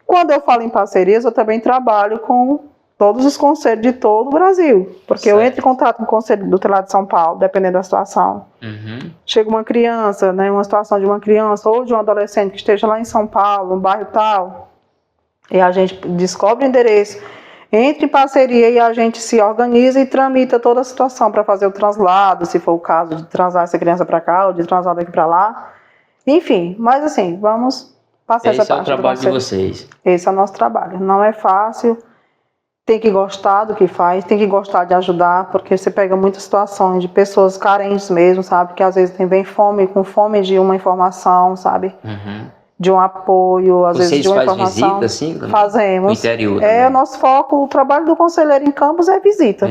Speaker 2: quando eu falo em parcerias, eu também trabalho com todos os conselhos de todo o Brasil. Porque eu entro em contato com o conselho do Tutelar de São Paulo, dependendo da situação. Chega uma criança, né, uma situação de uma criança ou de um adolescente que esteja lá em São Paulo, no bairro tal, e a gente descobre o endereço, entra em parceria e a gente se organiza e tramita toda a situação para fazer o translado, se for o caso de transar essa criança para cá ou de transar daqui para lá. Enfim, mas assim, vamos passar essa parte.
Speaker 1: Esse é o trabalho de vocês.
Speaker 2: Esse é o nosso trabalho. Não é fácil. Tem que gostar do que faz, tem que gostar de ajudar, porque você pega muitas situações de pessoas carentes mesmo, sabe? Que às vezes tem fome, com fome de uma informação, sabe? De um apoio, às vezes de uma informação.
Speaker 1: Vocês fazem visita, assim?
Speaker 2: Fazemos.
Speaker 1: No interior
Speaker 2: o nosso foco, o trabalho do conselheiro em Campos é visita.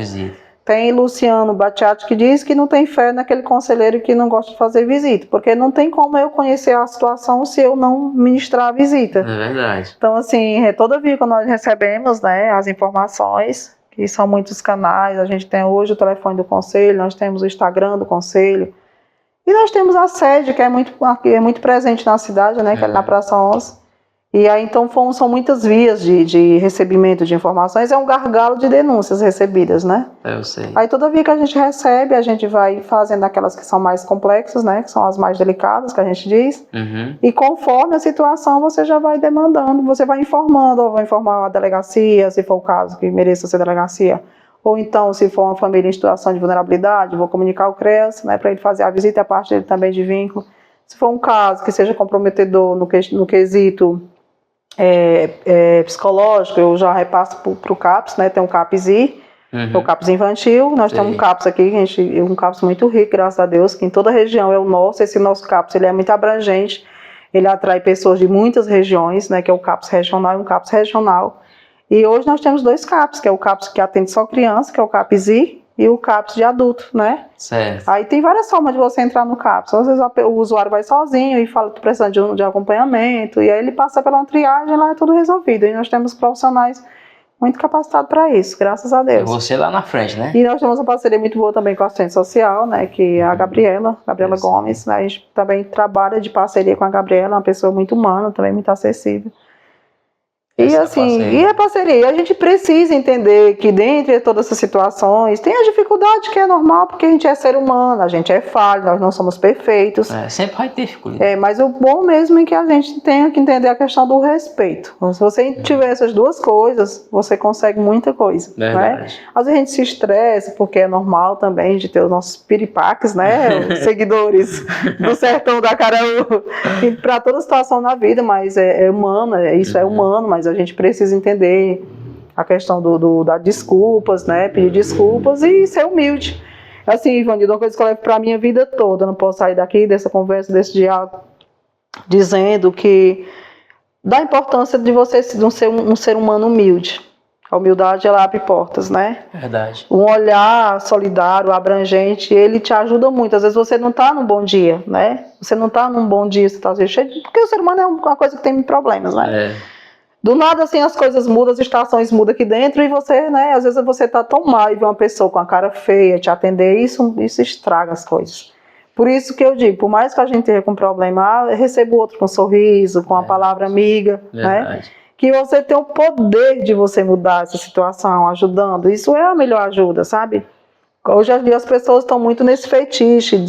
Speaker 2: Tem Luciano Batiati que diz que não tem fé naquele conselheiro que não gosta de fazer visita, porque não tem como eu conhecer a situação se eu não ministrar a visita.
Speaker 1: É verdade.
Speaker 2: Então, assim, toda vez que nós recebemos, né, as informações, que são muitos canais, a gente tem hoje o telefone do conselho, nós temos o Instagram do conselho, e nós temos a sede, que é muito presente na cidade, né, que é ali na Praça 11. E aí, então, são muitas vias de recebimento de informações, é um gargalo de denúncias recebidas, né?
Speaker 1: Eu sei.
Speaker 2: Aí, toda vez que a gente recebe, a gente vai fazendo aquelas que são mais complexas, né? Que são as mais delicadas, que a gente diz. E conforme a situação, você já vai demandando, você vai informando, ou vai informar a delegacia, se for o caso que mereça ser delegacia. Ou então, se for uma família em situação de vulnerabilidade, vou comunicar o CREAS, né? Para ele fazer a visita e a parte dele também de vínculo. Se for um caso que seja comprometedor no quesito psicológico, eu já repasso para o CAPS, né? Tem um CAPS-I, o CAPS infantil, nós temos um CAPS aqui, um CAPS muito rico, graças a Deus, que em toda a região é o nosso. Esse nosso CAPS, ele é muito abrangente, ele atrai pessoas de muitas regiões, né? Que é o CAPS regional e um CAPS regional. E hoje nós temos 2 CAPS, que é o CAPS que atende só criança, que é o CAPS-I, e o CAPS de adulto, né?
Speaker 1: Certo.
Speaker 2: Aí tem várias formas de você entrar no CAPS. Às vezes o usuário vai sozinho e fala que precisa de acompanhamento, e aí ele passa pela triagem e lá é tudo resolvido. E nós temos profissionais muito capacitados para isso, graças a Deus.
Speaker 1: E você lá na frente, né?
Speaker 2: E nós temos uma parceria muito boa também com a assistente social, né? Que é a Gabriela Gomes, né? A gente também trabalha de parceria com a Gabriela, uma pessoa muito humana, também muito acessível. E assim, e a parceria, a gente precisa entender que dentro de todas essas situações tem a dificuldade que é normal, porque a gente é ser humano, a gente é falho, nós não somos perfeitos.
Speaker 1: Sempre vai ter dificuldade.
Speaker 2: Mas o bom mesmo é que a gente tenha que entender a questão do respeito. Então, se você tiver essas duas coisas, você consegue muita coisa. Né? Às vezes a gente se estressa, porque é normal também de ter os nossos piripaques, né? Os seguidores do sertão da Caraú, para toda situação na vida, mas é humano, isso é humano, mas mas a gente precisa entender a questão das desculpas, né? Pedir desculpas e ser humilde. Assim, Ivanildo, uma coisa que eu levo para a minha vida toda, eu não posso sair daqui dessa conversa, desse diálogo, dizendo que da importância de você ser um ser humano humilde. A humildade, ela abre portas, né?
Speaker 1: Verdade.
Speaker 2: Um olhar solidário, abrangente, ele te ajuda muito. Às vezes você não está num bom dia, né? Você não está num bom dia, você está cheio de... Porque o ser humano é uma coisa que tem problemas, né? Do nada, assim, as coisas mudam, as estações mudam aqui dentro e você, né? Às vezes você está tão mal e vê uma pessoa com a cara feia te atender, isso estraga as coisas. Por isso que eu digo, por mais que a gente tenha com problema, receba o outro com um sorriso, com uma palavra amiga, né? Que você tem o poder de você mudar essa situação, ajudando. Isso é a melhor ajuda, sabe? Hoje as pessoas estão muito nesse fetiche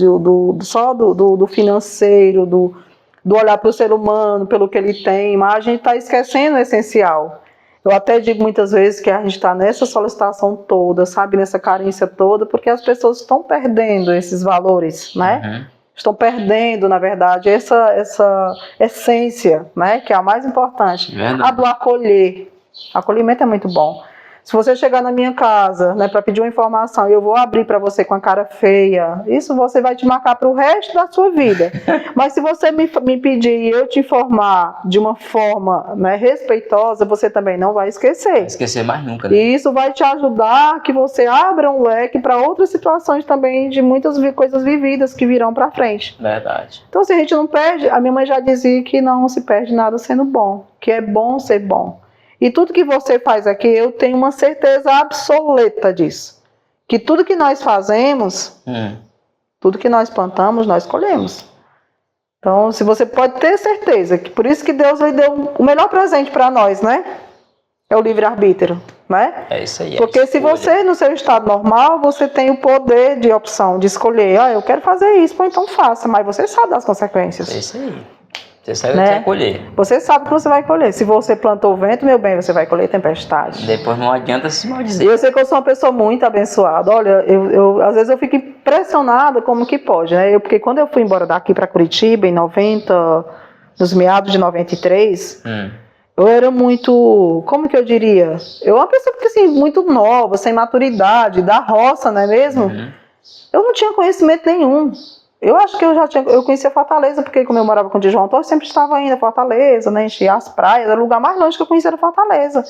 Speaker 2: só do financeiro, do olhar para o ser humano, pelo que ele tem, mas a gente está esquecendo o essencial. Eu até digo muitas vezes que a gente está nessa solicitação toda, sabe? Nessa carência toda, porque as pessoas estão perdendo esses valores, né? Estão perdendo, na verdade, essa essência, né, que é a mais importante. A do acolher. Acolhimento é muito bom. Se você chegar na minha casa, né, para pedir uma informação e eu vou abrir para você com a cara feia, isso você vai te marcar para o resto da sua vida. Mas se você me pedir e eu te informar de uma forma, né, respeitosa, você também não vai esquecer. Vai
Speaker 1: esquecer mais nunca, né?
Speaker 2: E isso vai te ajudar que você abra um leque para outras situações também de muitas coisas vividas que virão para frente.
Speaker 1: Verdade.
Speaker 2: Então, se a gente não perde, a minha mãe já dizia que não se perde nada sendo bom, que é bom ser bom. E tudo que você faz aqui, eu tenho uma certeza absoluta disso. Que tudo que nós fazemos, tudo que nós plantamos, nós colhemos. Então, se você pode ter certeza, que por isso que Deus lhe deu o melhor presente para nós, né? É o livre-arbítrio, né?
Speaker 1: É isso aí.
Speaker 2: Porque se você, no seu estado normal, você tem o poder de opção, de escolher, eu quero fazer isso, então faça, mas você sabe das consequências.
Speaker 1: É isso aí. Você sabe o que vai colher.
Speaker 2: Você sabe que você vai colher. Se você plantou vento, meu bem, você vai colher tempestade.
Speaker 1: Depois não adianta se maldizer.
Speaker 2: E eu sei que eu sou uma pessoa muito abençoada. Olha, às vezes eu fico impressionada como que pode, né? Porque quando eu fui embora daqui para Curitiba, em 90, nos meados de 93, eu era muito, como que eu diria? Eu era uma pessoa assim, muito nova, sem maturidade, da roça, não é mesmo? Eu não tinha conhecimento nenhum. Eu acho que eu conhecia Fortaleza, porque como eu morava com o João Antônio, eu sempre estava indo a Fortaleza, né, enchia as praias, era o lugar mais longe que eu conhecia era Fortaleza.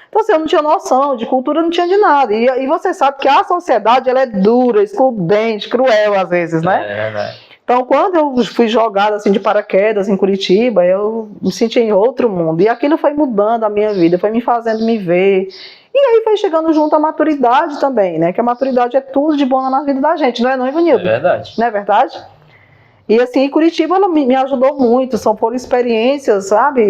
Speaker 2: Então assim, eu não tinha noção de cultura, não tinha de nada. E você sabe que a sociedade, ela é dura, excludente, cruel às vezes, né?
Speaker 1: É verdade.
Speaker 2: Então quando eu fui jogada assim de paraquedas em Curitiba, eu me senti em outro mundo. E aquilo foi mudando a minha vida, foi me fazendo me ver. E aí foi chegando junto a maturidade também, né? Que a maturidade é tudo de bom na vida da gente, não é não, Ivanildo?
Speaker 1: É verdade.
Speaker 2: Não é verdade? E assim, Curitiba ela me ajudou muito, foram experiências, sabe,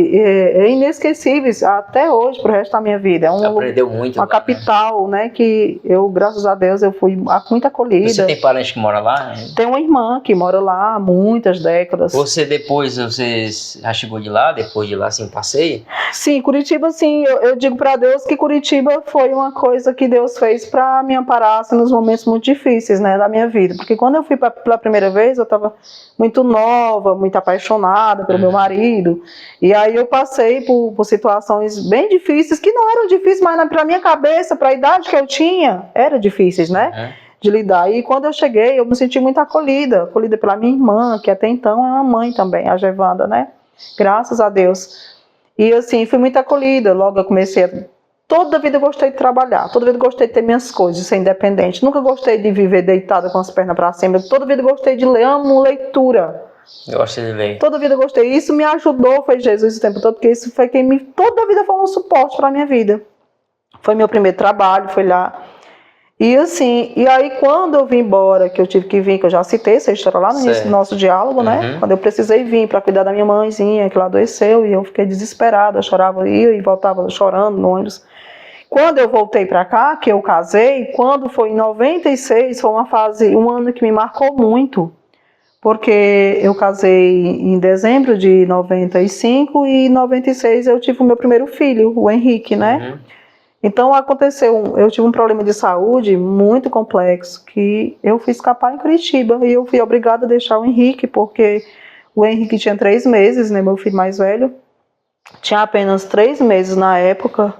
Speaker 2: inesquecíveis até hoje, pro resto da minha vida.
Speaker 1: Aprendeu muito.
Speaker 2: Uma capital, né, que eu, graças a Deus, eu fui muito acolhida.
Speaker 1: Você tem parente que mora lá?
Speaker 2: Tem uma irmã que mora lá há muitas décadas.
Speaker 1: Você já chegou de lá, depois de lá, assim, passeio?
Speaker 2: Sim, Curitiba, sim, eu digo para Deus que Curitiba foi uma coisa que Deus fez para me amparar assim, nos momentos muito difíceis, né, da minha vida. Porque quando eu fui pela primeira vez, eu estava muito nova, muito apaixonada pelo meu marido, e aí eu passei por situações bem difíceis, que não eram difíceis, mas para minha cabeça, para a idade que eu tinha, eram difíceis, né, de lidar. E quando eu cheguei, eu me senti muito acolhida pela minha irmã, que até então é uma mãe também, a Gevanda, né, graças a Deus. E assim, fui muito acolhida, logo eu comecei toda a vida eu gostei de trabalhar, toda a vida eu gostei de ter minhas coisas, de ser independente. Nunca gostei de viver deitada com as pernas para cima. Toda a vida eu gostei de ler, amo leitura.
Speaker 1: Eu gostei de ler.
Speaker 2: Toda a vida eu gostei. Isso me ajudou, foi Jesus o tempo todo, porque isso foi toda a vida foi um suporte para a minha vida. Foi meu primeiro trabalho, foi lá. E assim, e aí quando eu vim embora, que eu tive que vir, que eu já citei essa história lá no início do nosso diálogo, né? Quando eu precisei vir para cuidar da minha mãezinha, que ela adoeceu, e eu fiquei desesperada, eu chorava, ia e voltava chorando no ônibus. Quando eu voltei para cá, que eu casei, quando foi em 96, foi um ano que me marcou muito, porque eu casei em dezembro de 95 e em 96 eu tive o meu primeiro filho, o Henrique, né? Então eu tive um problema de saúde muito complexo, que eu fui escapar em Curitiba, e eu fui obrigada a deixar o Henrique, porque o Henrique tinha 3 meses, né, meu filho mais velho, tinha apenas 3 meses na época,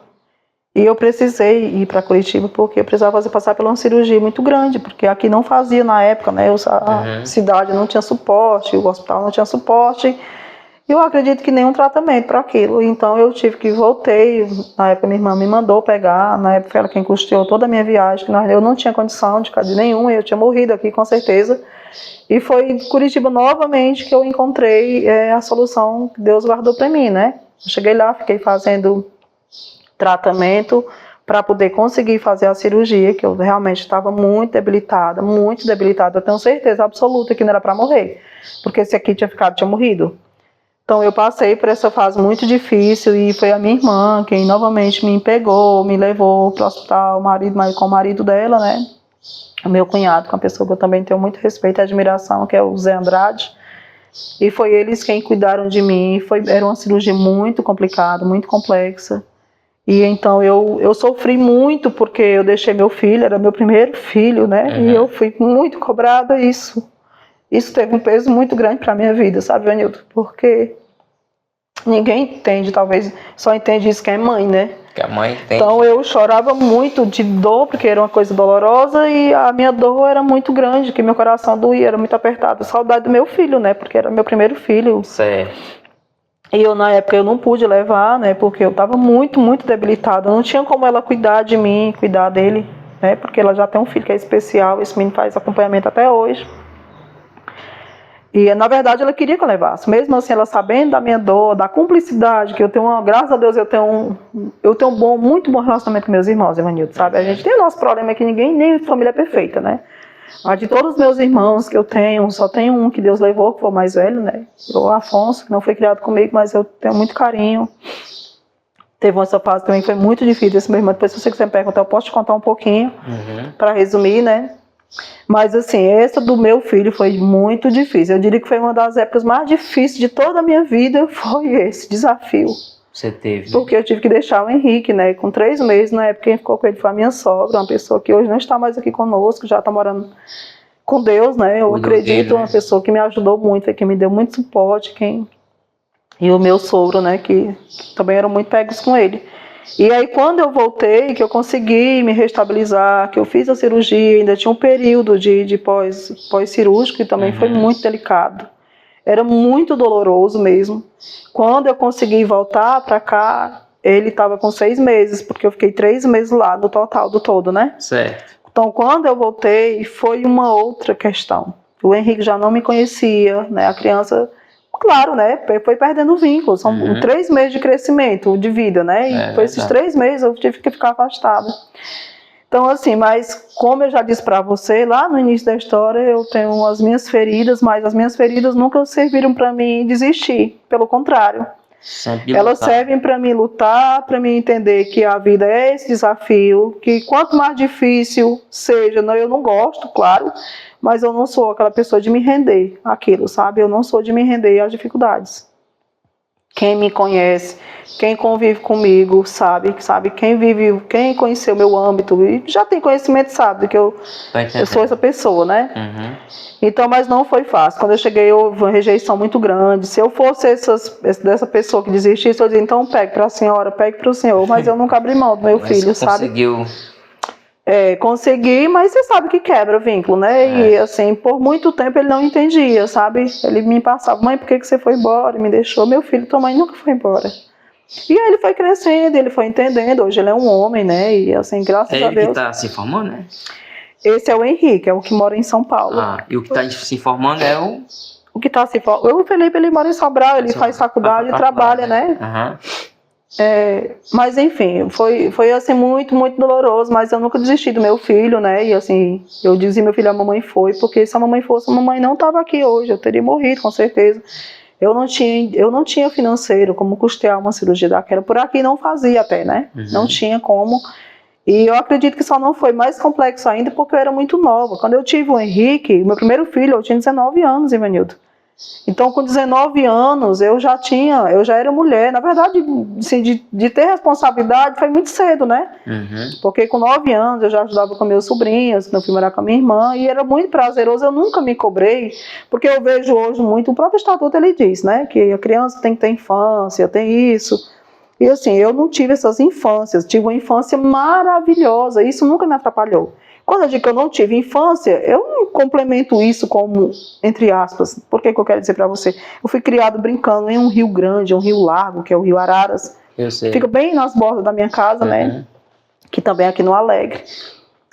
Speaker 2: e eu precisei ir para Curitiba porque eu precisava passar por uma cirurgia muito grande, porque aqui não fazia na época, né? A cidade não tinha suporte, o hospital não tinha suporte. Eu acredito que nenhum tratamento para aquilo. Então eu tive que voltei. Na época minha irmã me mandou pegar, na época ela quem custeou toda a minha viagem, que eu não tinha condição de nenhuma, eu tinha morrido aqui com certeza. E foi em Curitiba novamente que eu encontrei a solução que Deus guardou para mim, né? Eu cheguei lá, fiquei fazendo tratamento para poder conseguir fazer a cirurgia, que eu realmente estava muito debilitada, eu tenho certeza absoluta que não era para morrer, porque se aqui tinha ficado, tinha morrido. Então eu passei por essa fase muito difícil e foi a minha irmã quem novamente me pegou, me levou para o hospital, com o marido dela, né? O meu cunhado, com uma pessoa que eu também tenho muito respeito e admiração, que é o Zé Andrade. E foi eles quem cuidaram de mim. Era uma cirurgia muito complicada, muito complexa. E então eu sofri muito porque eu deixei meu filho, era meu primeiro filho, né? E eu fui muito cobrada isso. Isso teve um peso muito grande para a minha vida, sabe, Vanildo? Porque ninguém entende, talvez só entende isso quem é mãe, né?
Speaker 1: Que a mãe entende.
Speaker 2: Então eu chorava muito de dor, porque era uma coisa dolorosa, e a minha dor era muito grande, que meu coração doía, era muito apertado. Saudade do meu filho, né? Porque era meu primeiro filho.
Speaker 1: Certo.
Speaker 2: E eu, na época, eu não pude levar, né? Porque eu estava muito, muito debilitada. Não tinha como ela cuidar de mim, cuidar dele, né? Porque ela já tem um filho que é especial, esse menino faz acompanhamento até hoje. E, na verdade, ela queria que eu levasse. Mesmo assim, ela sabendo da minha dor, da cumplicidade, que eu tenho graças a Deus, eu tenho muito bom relacionamento com meus irmãos, Evanildo, sabe? A gente tem o nosso problema, é que nem família é perfeita, né? Mas de todos os meus irmãos que eu tenho, só tenho um que Deus levou, que foi o mais velho, né? O Afonso, que não foi criado comigo, mas eu tenho muito carinho. Teve essa fase também que foi muito difícil, esse meu irmão. Depois, se você quiser me perguntar, eu posso te contar um pouquinho, para resumir, né? Mas assim, essa do meu filho foi muito difícil. Eu diria que foi uma das épocas mais difíceis de toda a minha vida, foi esse desafio.
Speaker 1: Você teve.
Speaker 2: Porque eu tive que deixar o Henrique, né? Com 3 meses, na época quem ficou com ele foi a minha sogra, uma pessoa que hoje não está mais aqui conosco, já está morando com Deus, né? Eu acredito, uma pessoa que me ajudou muito, que me deu muito suporte, e o meu sogro, né? Que também eram muito pegos com ele. E aí quando eu voltei, que eu consegui me restabilizar, que eu fiz a cirurgia, ainda tinha um período de pós-cirúrgico, que também foi muito delicado. Era muito doloroso mesmo. Quando eu consegui voltar para cá, ele estava com 6 meses, porque eu fiquei 3 meses lá, no total do todo, né?
Speaker 1: Certo.
Speaker 2: Então, quando eu voltei, foi uma outra questão. O Henrique já não me conhecia, né? A criança, claro, né? Foi perdendo o vínculo. São 3 meses de crescimento, de vida, né? E foi esses 3 meses eu tive que ficar afastada. Então, assim, mas como eu já disse para você, lá no início da história, eu tenho as minhas feridas, mas as minhas feridas nunca serviram para mim desistir. Pelo contrário. Elas servem para mim lutar, para mim entender que a vida é esse desafio, que quanto mais difícil seja, eu não gosto, claro, mas eu não sou aquela pessoa de me render àquilo, sabe? Eu não sou de me render às dificuldades. Quem me conhece, quem convive comigo, sabe quem conheceu meu âmbito e já tem conhecimento, sabe que eu sou essa pessoa, né? Então, mas não foi fácil. Quando eu cheguei, houve uma rejeição muito grande. Se eu fosse dessa pessoa que desistisse, eu dizia, então pegue para a senhora, pegue para o senhor. Mas eu nunca abri mão do meu filho, sabe? Consegui, mas você sabe que quebra vínculo, né? E assim, por muito tempo ele não entendia, sabe? Ele me passava, mãe, por que você foi embora? Me deixou, meu filho, tua mãe nunca foi embora. E aí ele foi crescendo, ele foi entendendo, hoje ele é um homem, né? E assim, graças a Deus.
Speaker 1: Ele que está se formando, né?
Speaker 2: Esse é o Henrique, é o que mora em São Paulo.
Speaker 1: E o que está se formando é o...
Speaker 2: O que está se formando... O Felipe, ele mora em Sobral, ele faz faculdade e trabalha, né? Mas enfim, foi assim muito, muito doloroso, mas eu nunca desisti do meu filho, né? E assim, eu dizia meu filho, a mamãe foi, porque se a mamãe fosse, a mamãe não estava aqui hoje, eu teria morrido, com certeza. Eu não tinha financeiro como custear uma cirurgia daquela, por aqui não fazia até, né? Não tinha como. E eu acredito que só não foi mais complexo ainda porque eu era muito nova. Quando eu tive o Henrique, meu primeiro filho, eu tinha 19 anos, Ivanildo. Então, com 19 anos, eu já era mulher. Na verdade, assim, de ter responsabilidade foi muito cedo, né? Porque com 9 anos eu já ajudava com meus sobrinhos, meu filho era com a minha irmã, e era muito prazeroso, eu nunca me cobrei, porque eu vejo hoje muito, o próprio estatuto ele diz, né? Que a criança tem que ter infância, tem isso. E assim, eu não tive essas infâncias, tive uma infância maravilhosa, isso nunca me atrapalhou. Quando eu digo que eu não tive infância, eu não complemento isso como, entre aspas, por que eu quero dizer para você? Eu fui criado brincando em um rio grande, um rio largo, que é o Rio Araras.
Speaker 1: Eu sei.
Speaker 2: Fica bem nas bordas da minha casa, né? Que também é aqui no Alegre.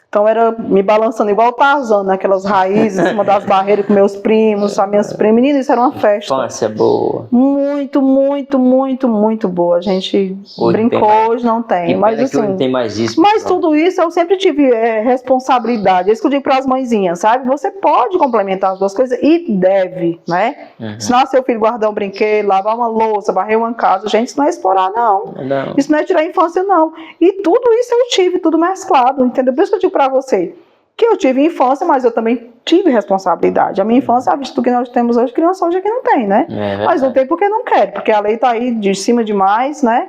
Speaker 2: Então era me balançando igual o Tarzan, naquelas raízes, em cima das barreiras com meus primos, as minhas primas. Menina, isso era uma festa.
Speaker 1: Infância boa.
Speaker 2: Muito, muito, muito, muito boa. A gente
Speaker 1: Hoje
Speaker 2: brincou, hoje não tem. Mas
Speaker 1: que hoje
Speaker 2: assim,
Speaker 1: não tem mais isso.
Speaker 2: mas tudo isso eu sempre tive responsabilidade. É isso que eu digo para as mãezinhas, sabe? Você pode complementar as duas coisas e deve, né? Ensinar seu filho a guardar um brinquedo, lavar uma louça, varrer uma casa. Gente, isso não é explorar, não. Isso não é tirar a infância, não. E tudo isso eu tive, tudo mesclado, entendeu? Por isso que eu digo para você que eu tive infância, mas eu também tive responsabilidade. A minha infância, visto que nós temos hoje, criança hoje é que não tem, né? Mas não tem porque não quer, porque a lei está aí de cima demais, né?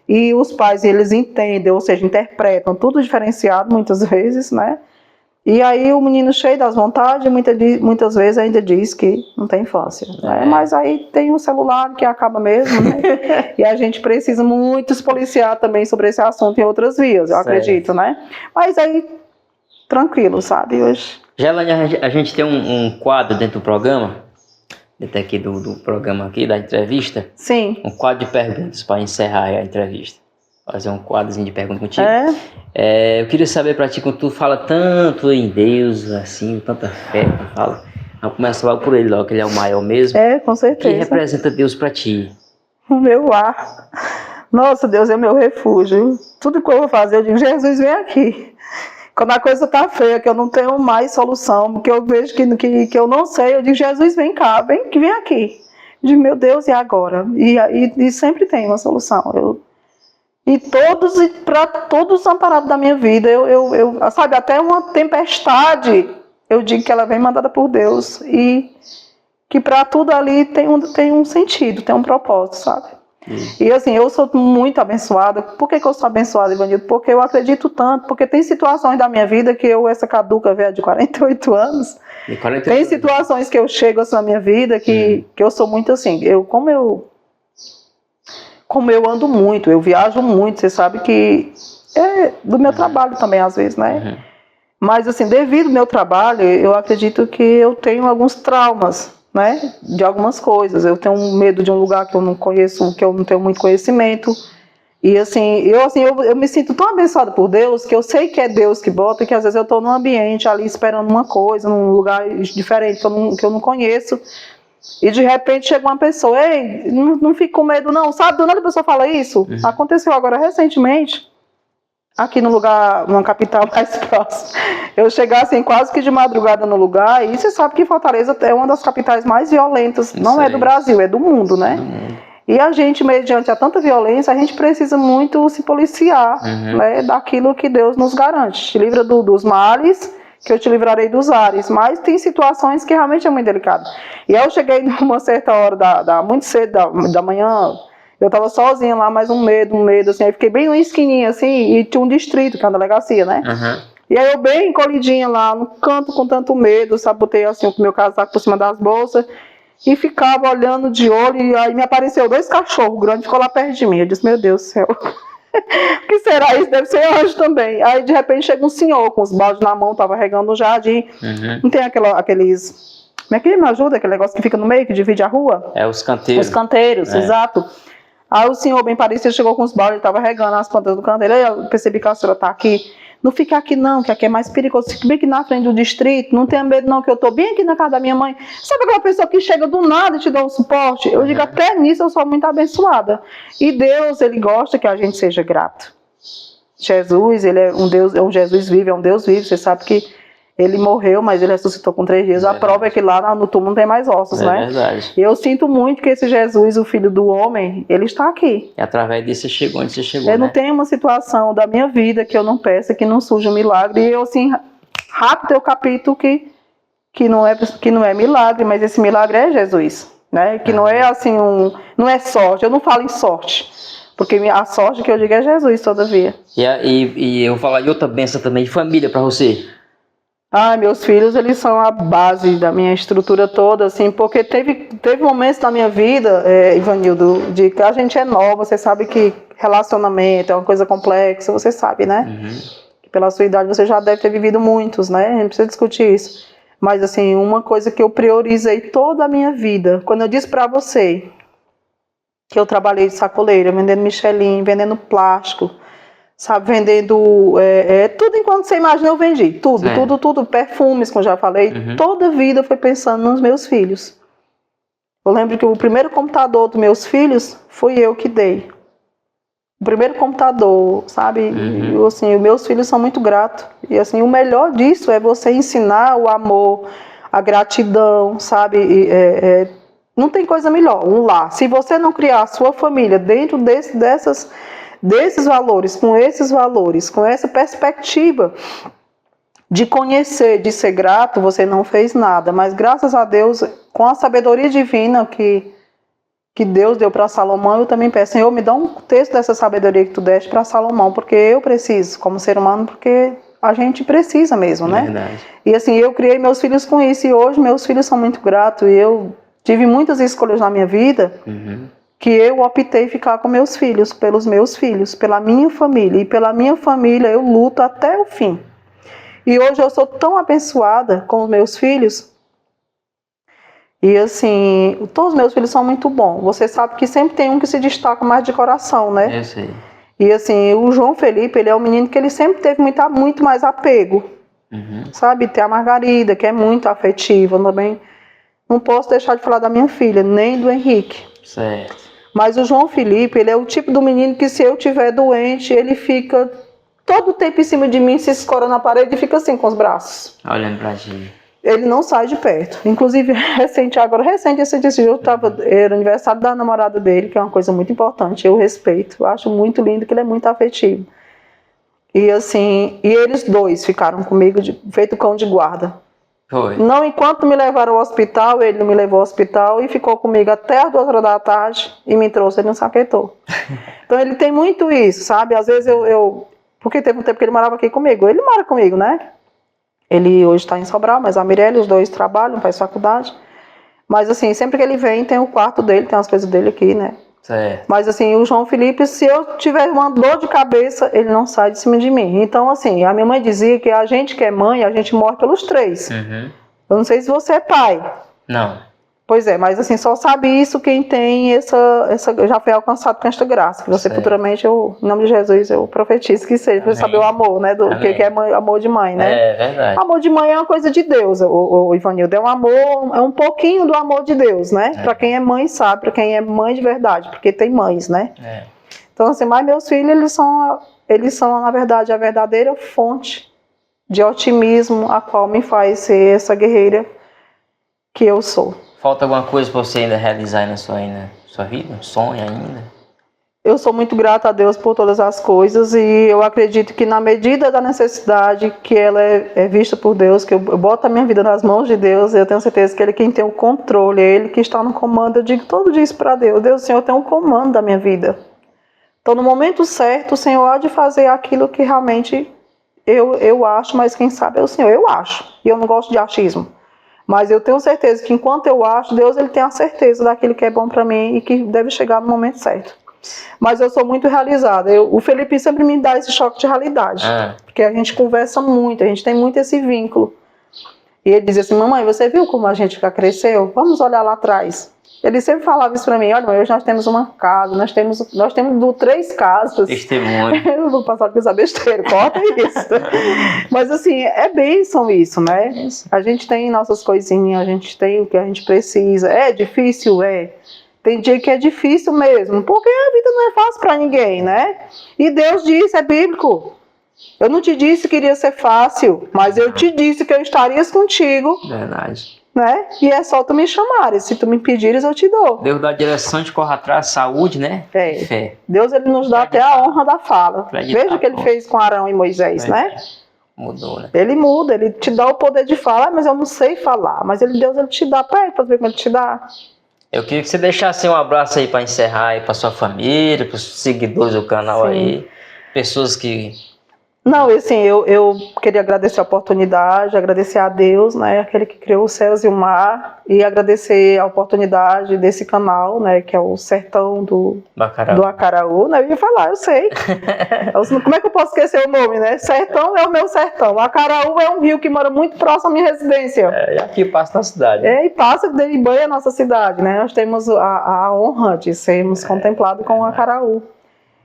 Speaker 2: E os pais, eles entendem, ou seja, interpretam tudo diferenciado muitas vezes, né? E aí o menino cheio das vontades, muitas vezes ainda diz que não tem infância, né? Mas aí tem o celular que acaba mesmo, né? E a gente precisa muito se policiar também sobre esse assunto em outras vias, eu acredito, né? Mas aí, tranquilo, sabe, hoje.
Speaker 1: Gelane, a gente tem um quadro dentro do programa, dentro aqui do programa aqui, da entrevista.
Speaker 2: Sim.
Speaker 1: Um quadro de perguntas para encerrar a entrevista. Fazer um quadrozinho de perguntas contigo. Eu queria saber para ti, quando tu fala tanto em Deus, assim, tanta fé, tu fala. Vamos começar logo por ele, logo, que ele é o maior mesmo.
Speaker 2: Com certeza.
Speaker 1: O que representa Deus para ti?
Speaker 2: O meu lar. Nossa, Deus é meu refúgio. Tudo que eu vou fazer, eu digo, Jesus, vem aqui. Quando a coisa tá feia, que eu não tenho mais solução, que eu vejo que eu não sei, eu digo, Jesus, vem cá, vem aqui. Eu digo, meu Deus, e agora? E sempre tem uma solução. Para todos os amparados da minha vida, sabe, até uma tempestade, eu digo que ela vem mandada por Deus. E que para tudo ali tem um sentido, tem um propósito, sabe? E assim, eu sou muito abençoada. Por que eu sou abençoada, Ivanildo? Porque eu acredito tanto, porque tem situações da minha vida que essa caduca velha de 48 anos, tem situações que eu chego assim na minha vida que eu sou muito assim, como eu ando muito, eu viajo muito, você sabe que é do meu trabalho também às vezes, né? Mas assim, devido ao meu trabalho, eu acredito que eu tenho alguns traumas, né, de algumas coisas. Eu tenho medo de um lugar que eu não conheço, que eu não tenho muito conhecimento. E assim, eu me sinto tão abençoada por Deus, que eu sei que é Deus que bota, que às vezes eu estou num ambiente ali esperando uma coisa, num lugar diferente que eu não conheço, e de repente chega uma pessoa, ei, não fique com medo não, sabe? Do nada a pessoa fala isso. Aconteceu agora recentemente, aqui no lugar, numa capital mais próxima. Eu chegar assim quase que de madrugada no lugar, e você sabe que Fortaleza é uma das capitais mais violentas, não é do Brasil, é do mundo, né? E a gente, mediante a tanta violência, a gente precisa muito se policiar, né, daquilo que Deus nos garante. Te livra dos males, que eu te livrarei dos ares. Mas tem situações que realmente é muito delicado. E aí eu cheguei numa certa hora, muito cedo da manhã. Eu estava sozinha lá, mas um medo, assim. Aí fiquei bem uma esquininha, assim, e tinha um distrito, que é uma delegacia, né? E aí eu bem encolhidinha lá, no canto, com tanto medo, sabe? Botei, assim, o meu casaco por cima das bolsas, e ficava olhando de olho, e aí me apareceu 2 cachorros grandes, ficou lá perto de mim. Eu disse, meu Deus do céu, o que será isso? Deve ser anjo também. Aí, de repente, chega um senhor com os baldes na mão, tava regando no jardim. Não tem aqueles... Como é que me ajuda? Aquele negócio que fica no meio, que divide a rua?
Speaker 1: Os canteiros.
Speaker 2: Os canteiros, exato. Aí o senhor bem parecido chegou com os baldes, ele estava regando as plantas do canteiro. Aí eu percebi que a senhora está aqui. Não fica aqui não, que aqui é mais perigoso. Fica bem aqui na frente do distrito. Não tenha medo não, que eu estou bem aqui na casa da minha mãe. Sabe aquela pessoa que chega do nada e te dá um suporte? Eu digo, até nisso eu sou muito abençoada. E Deus, Ele gosta que a gente seja grato. Jesus, Ele é um Deus, é um Jesus vivo, é um Deus vivo. Você sabe que Ele morreu, mas Ele ressuscitou com 3 dias. A prova é que lá no túmulo não tem mais ossos, né? É verdade. E eu sinto muito que esse Jesus, o Filho do Homem, Ele está aqui.
Speaker 1: E através disso você chegou onde você chegou,
Speaker 2: Eu não tenho uma situação da minha vida que eu não peça, que não surja um milagre. E eu, assim, rápido é o capítulo que que não é milagre, mas esse milagre é Jesus, né? Que não é assim não é sorte. Eu não falo em sorte, porque a sorte que eu digo é Jesus, todavia.
Speaker 1: E eu vou falar de outra bênção também de família para você.
Speaker 2: Meus filhos, eles são a base da minha estrutura toda, assim, porque teve momentos na minha vida, Ivanildo, de que a gente é nova, você sabe que relacionamento é uma coisa complexa, você sabe, né? Que pela sua idade você já deve ter vivido muitos, né? A gente precisa discutir isso. Mas, assim, uma coisa que eu priorizei toda a minha vida, quando eu disse pra você que eu trabalhei de sacoleira, vendendo Michelin, vendendo plástico, sabe, vendendo tudo enquanto você imagina eu vendi, tudo, perfumes, como já falei, toda a vida foi pensando nos meus filhos. Eu lembro que o primeiro computador dos meus filhos fui eu que dei. O primeiro computador, sabe, e, assim, os meus filhos são muito gratos, e assim, o melhor disso é você ensinar o amor, a gratidão, sabe, não tem coisa melhor, um lar. Se você não criar a sua família dentro desses valores, com essa perspectiva de conhecer, de ser grato, você não fez nada. Mas graças a Deus, com a sabedoria divina que Deus deu para Salomão, eu também peço, Senhor, me dá um texto dessa sabedoria que tu deste para Salomão, porque eu preciso, como ser humano, porque a gente precisa mesmo, né?
Speaker 1: Verdade.
Speaker 2: E assim, eu criei meus filhos com isso, e hoje meus filhos são muito gratos, e eu tive muitas escolhas na minha vida, que eu optei ficar com meus filhos, pelos meus filhos, pela minha família. E pela minha família eu luto até o fim. E hoje eu sou tão abençoada com os meus filhos. E assim, todos os meus filhos são muito bons. Você sabe que sempre tem um que se destaca mais de coração, né?
Speaker 1: Eu sei.
Speaker 2: E assim, o João Felipe, ele é um menino que ele sempre teve muito mais apego. Sabe? Tem a Margarida, que é muito afetiva também. Não posso deixar de falar da minha filha, nem do Henrique.
Speaker 1: Certo.
Speaker 2: Mas o João Felipe, ele é o tipo do menino que se eu estiver doente, ele fica todo o tempo em cima de mim, se escora na parede e fica assim com os braços.
Speaker 1: Olhando pra ti.
Speaker 2: Ele não sai de perto. Inclusive, recente esse jogo era aniversário da namorada dele, que é uma coisa muito importante, eu respeito. Eu acho muito lindo, que ele é muito afetivo. E assim, e eles dois ficaram comigo feito cão de guarda.
Speaker 1: Foi.
Speaker 2: Não, enquanto me levaram ao hospital, ele não me levou ao hospital e ficou comigo até as 2 horas da tarde e me trouxe, ele não saquetou. Então ele tem muito isso, sabe? Às vezes porque teve um tempo que ele morava aqui comigo, ele mora comigo, né? Ele hoje está em Sobral, mas a Mirelle, os dois trabalham, faz faculdade. Mas assim, sempre que ele vem, tem o quarto dele, tem as coisas dele aqui, né?
Speaker 1: Certo.
Speaker 2: Mas assim, o João Felipe, se eu tiver uma dor de cabeça, ele não sai de cima de mim. Então assim, a minha mãe dizia que a gente que é mãe, a gente morre pelos 3. Eu não sei se você é pai.
Speaker 1: Não.
Speaker 2: Pois é, mas assim, só sabe isso quem tem já foi alcançado com esta graça. Que você
Speaker 1: Certo.
Speaker 2: futuramente, em nome de Jesus, eu profetizo que seja, para saber o amor, né? Do que é amor de mãe, né?
Speaker 1: É verdade.
Speaker 2: Amor de mãe é uma coisa de Deus, o Ivanildo. É um amor, é um pouquinho do amor de Deus, né? Para quem é mãe sabe, para quem é mãe de verdade, porque tem mães, né? Então assim, mas meus filhos, eles são, na verdade, a verdadeira fonte de otimismo, a qual me faz ser essa guerreira que eu sou.
Speaker 1: Falta alguma coisa para você ainda realizar aí na sua vida? Um sonho ainda?
Speaker 2: Eu sou muito grata a Deus por todas as coisas e eu acredito que na medida da necessidade que ela é vista por Deus, que eu boto a minha vida nas mãos de Deus, eu tenho certeza que Ele é quem tem o controle, é Ele que está no comando. Eu digo todo dia isso para Deus: Deus, o Senhor tem o comando da minha vida. Então no momento certo o Senhor há de fazer aquilo que realmente eu acho, mas quem sabe é o Senhor. Eu acho, e eu não gosto de achismo. Mas eu tenho certeza que enquanto eu acho, Deus ele tem a certeza daquilo que é bom para mim e que deve chegar no momento certo. Mas eu sou muito realizada. O Felipe sempre me dá esse choque de realidade. Porque a gente conversa muito, a gente tem muito esse vínculo. E ele dizia assim: mamãe, você viu como a gente já cresceu? Vamos olhar lá atrás. Ele sempre falava isso para mim: olha, hoje nós temos uma casa, nós temos 3 casas.
Speaker 1: Testemunho.
Speaker 2: Eu não vou passar por essa besteira, corta isso. Mas assim, é bênção isso, né? A gente tem nossas coisinhas, a gente tem o que a gente precisa. É difícil? É. Tem dia que é difícil mesmo, porque a vida não é fácil para ninguém, né? E Deus disse, é bíblico: eu não te disse que iria ser fácil, mas eu te disse que eu estarias contigo.
Speaker 1: Verdade.
Speaker 2: Né? E é só tu me chamares, se tu me pedires eu te dou.
Speaker 1: Deus dá direção, de corre atrás, saúde, né?
Speaker 2: Fé. Deus ele nos dá até a honra da fala. Veja o que ele fez com Arão e Moisés, né?
Speaker 1: Mudou, né?
Speaker 2: Ele muda, ele te dá o poder de falar, mas eu não sei falar. Mas Deus, ele te dá, pede pra ver como ele te dá.
Speaker 1: Eu queria que você deixasse um abraço aí para encerrar aí para sua família, para os seguidores do canal. Sim. Aí, pessoas que...
Speaker 2: Não, assim, eu queria agradecer a oportunidade, agradecer a Deus, né, aquele que criou os céus e o mar, e agradecer a oportunidade desse canal, né, que é o Sertão do Acaraú, né, eu ia falar, eu sei. Como é que eu posso esquecer o nome, né? Sertão é o meu sertão, o Acaraú é um rio que mora muito próximo à minha residência.
Speaker 1: É, e aqui passa na cidade.
Speaker 2: É, e passa e banha a nossa cidade, né, nós temos a honra de sermos contemplados com o Acaraú.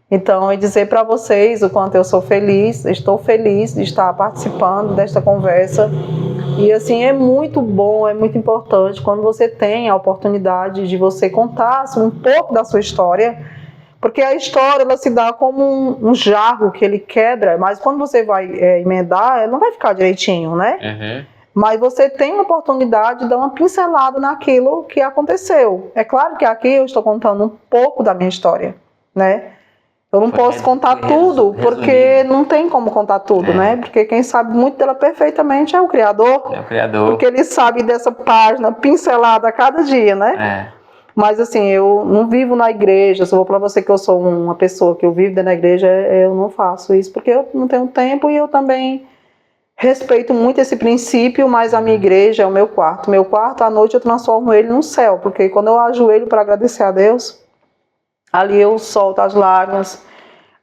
Speaker 2: Então, eu dizer para vocês o quanto eu sou feliz, estou feliz de estar participando desta conversa. E assim, é muito bom, é muito importante quando você tem a oportunidade de você contar um pouco da sua história, porque a história ela se dá como um jarro que ele quebra, mas quando você vai emendar, ela não vai ficar direitinho, né?
Speaker 1: Uhum.
Speaker 2: Mas você tem uma oportunidade de dar uma pincelada naquilo que aconteceu. É claro que aqui eu estou contando um pouco da minha história, né? Eu não posso contar tudo, porque não tem como contar tudo, né? Porque quem sabe muito dela perfeitamente é o Criador.
Speaker 1: É o Criador.
Speaker 2: Porque ele sabe dessa página pincelada a cada dia, né? Mas assim, eu não vivo na igreja. Se eu vou para você que eu sou uma pessoa que eu vivo dentro da igreja, eu não faço isso, porque eu não tenho tempo e eu também respeito muito esse princípio, mas a minha igreja é o meu quarto. Meu quarto, à noite eu transformo ele num céu, porque quando eu ajoelho para agradecer a Deus, ali eu solto as lágrimas,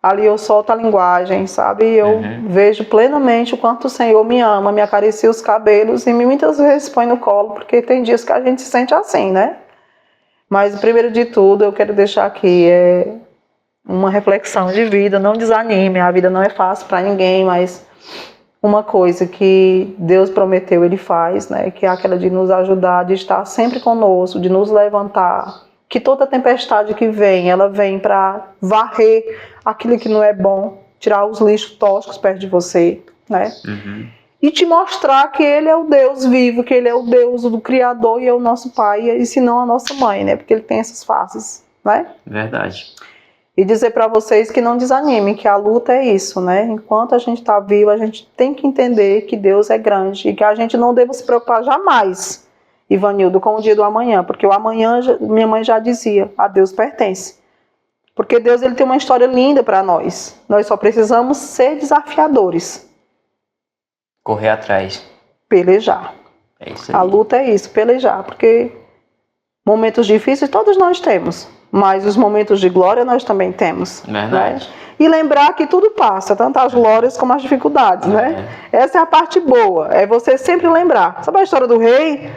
Speaker 2: ali eu solto a linguagem, sabe? Eu vejo plenamente o quanto o Senhor me ama, me acaricia os cabelos e muitas vezes põe no colo, porque tem dias que a gente se sente assim, né? Mas primeiro de tudo eu quero deixar aqui uma reflexão de vida, não desanime, a vida não é fácil para ninguém, mas uma coisa que Deus prometeu, Ele faz, né? Que é aquela de nos ajudar, de estar sempre conosco, de nos levantar. Que toda tempestade que vem, ela vem para varrer aquilo que não é bom, tirar os lixos tóxicos perto de você, né? E te mostrar que Ele é o Deus vivo, que Ele é o Deus do Criador e é o nosso Pai, e se não a nossa mãe, né? Porque Ele tem essas faces, né?
Speaker 1: Verdade.
Speaker 2: E dizer para vocês que não desanimem, que a luta é isso, né? Enquanto a gente está vivo, a gente tem que entender que Deus é grande e que a gente não deve se preocupar jamais, Ivanildo, com o dia do amanhã, porque o amanhã, minha mãe já dizia, a Deus pertence. Porque Deus ele tem uma história linda para nós. Nós só precisamos ser desafiadores.
Speaker 1: Correr atrás.
Speaker 2: Pelejar.
Speaker 1: É isso aí.
Speaker 2: A luta é isso, pelejar. Porque momentos difíceis todos nós temos, mas os momentos de glória nós também temos.
Speaker 1: Verdade.
Speaker 2: Né? E lembrar que tudo passa, tanto as glórias como as dificuldades, né? Essa é a parte boa, é você sempre lembrar. Sabe a história do rei?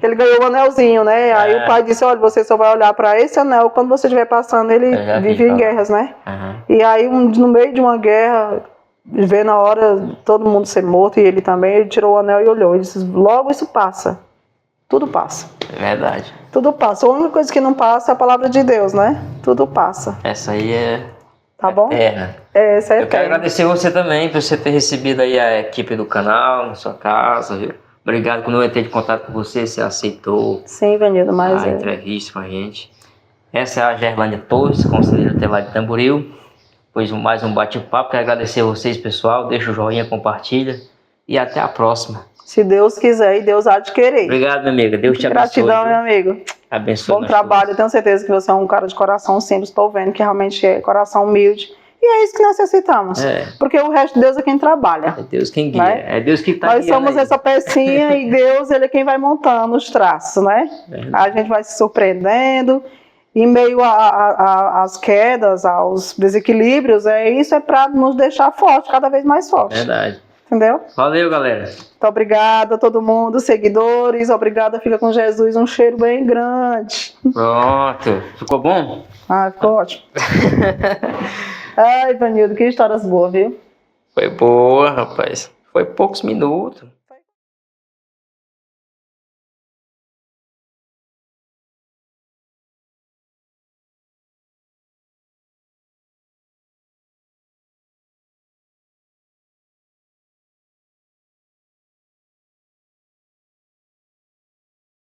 Speaker 2: Ele ganhou um anelzinho, né? Aí o pai disse, olha, você só vai olhar para esse anel quando você estiver passando. Ele vive em guerras, né? E aí, no meio de uma guerra, vê na hora todo mundo ser morto, e ele também, ele tirou o anel e olhou. Ele disse, logo isso passa. Tudo passa.
Speaker 1: É verdade.
Speaker 2: Tudo passa. A única coisa que não passa é a palavra de Deus, né? Tudo passa.
Speaker 1: Essa aí é...
Speaker 2: Tá bom?
Speaker 1: Eterna.
Speaker 2: Essa é
Speaker 1: Eu quero agradecer você também por você ter recebido aí a equipe do canal, na sua casa, viu? Obrigado, quando eu entrei de contato com você, você aceitou.
Speaker 2: Sim, Vanildo, mas
Speaker 1: a entrevista com a gente. Essa é a Gerlânia Torres, conselheira tutelar de Tamboril. Pois mais um bate-papo. Quero agradecer a vocês, pessoal. Deixa o joinha, compartilha. E até a próxima.
Speaker 2: Se Deus quiser e Deus há de querer.
Speaker 1: Obrigado, minha amiga. Deus te abençoe.
Speaker 2: Gratidão, meu amigo.
Speaker 1: Abençoe.
Speaker 2: Bom trabalho. Eu tenho certeza que você é um cara de coração simples. Estou vendo que realmente é coração humilde. E é isso que nós necessitamos. Porque o resto de Deus é quem trabalha.
Speaker 1: É Deus quem guia.
Speaker 2: Né?
Speaker 1: É Deus que está
Speaker 2: guiando. Nós somos essa pecinha e Deus, Ele é quem vai montando os traços, né? A gente vai se surpreendendo. Em meio às quedas, aos desequilíbrios, isso é para nos deixar forte, cada vez mais forte.
Speaker 1: Verdade.
Speaker 2: Entendeu?
Speaker 1: Valeu, galera.
Speaker 2: Muito obrigada a todo mundo, seguidores. Obrigada, fica com Jesus. Um cheiro bem grande.
Speaker 1: Pronto. Ficou bom?
Speaker 2: Ah, ficou ótimo. Ai, Vanildo, que histórias boas, viu?
Speaker 1: Foi boa, rapaz. Foi poucos minutos.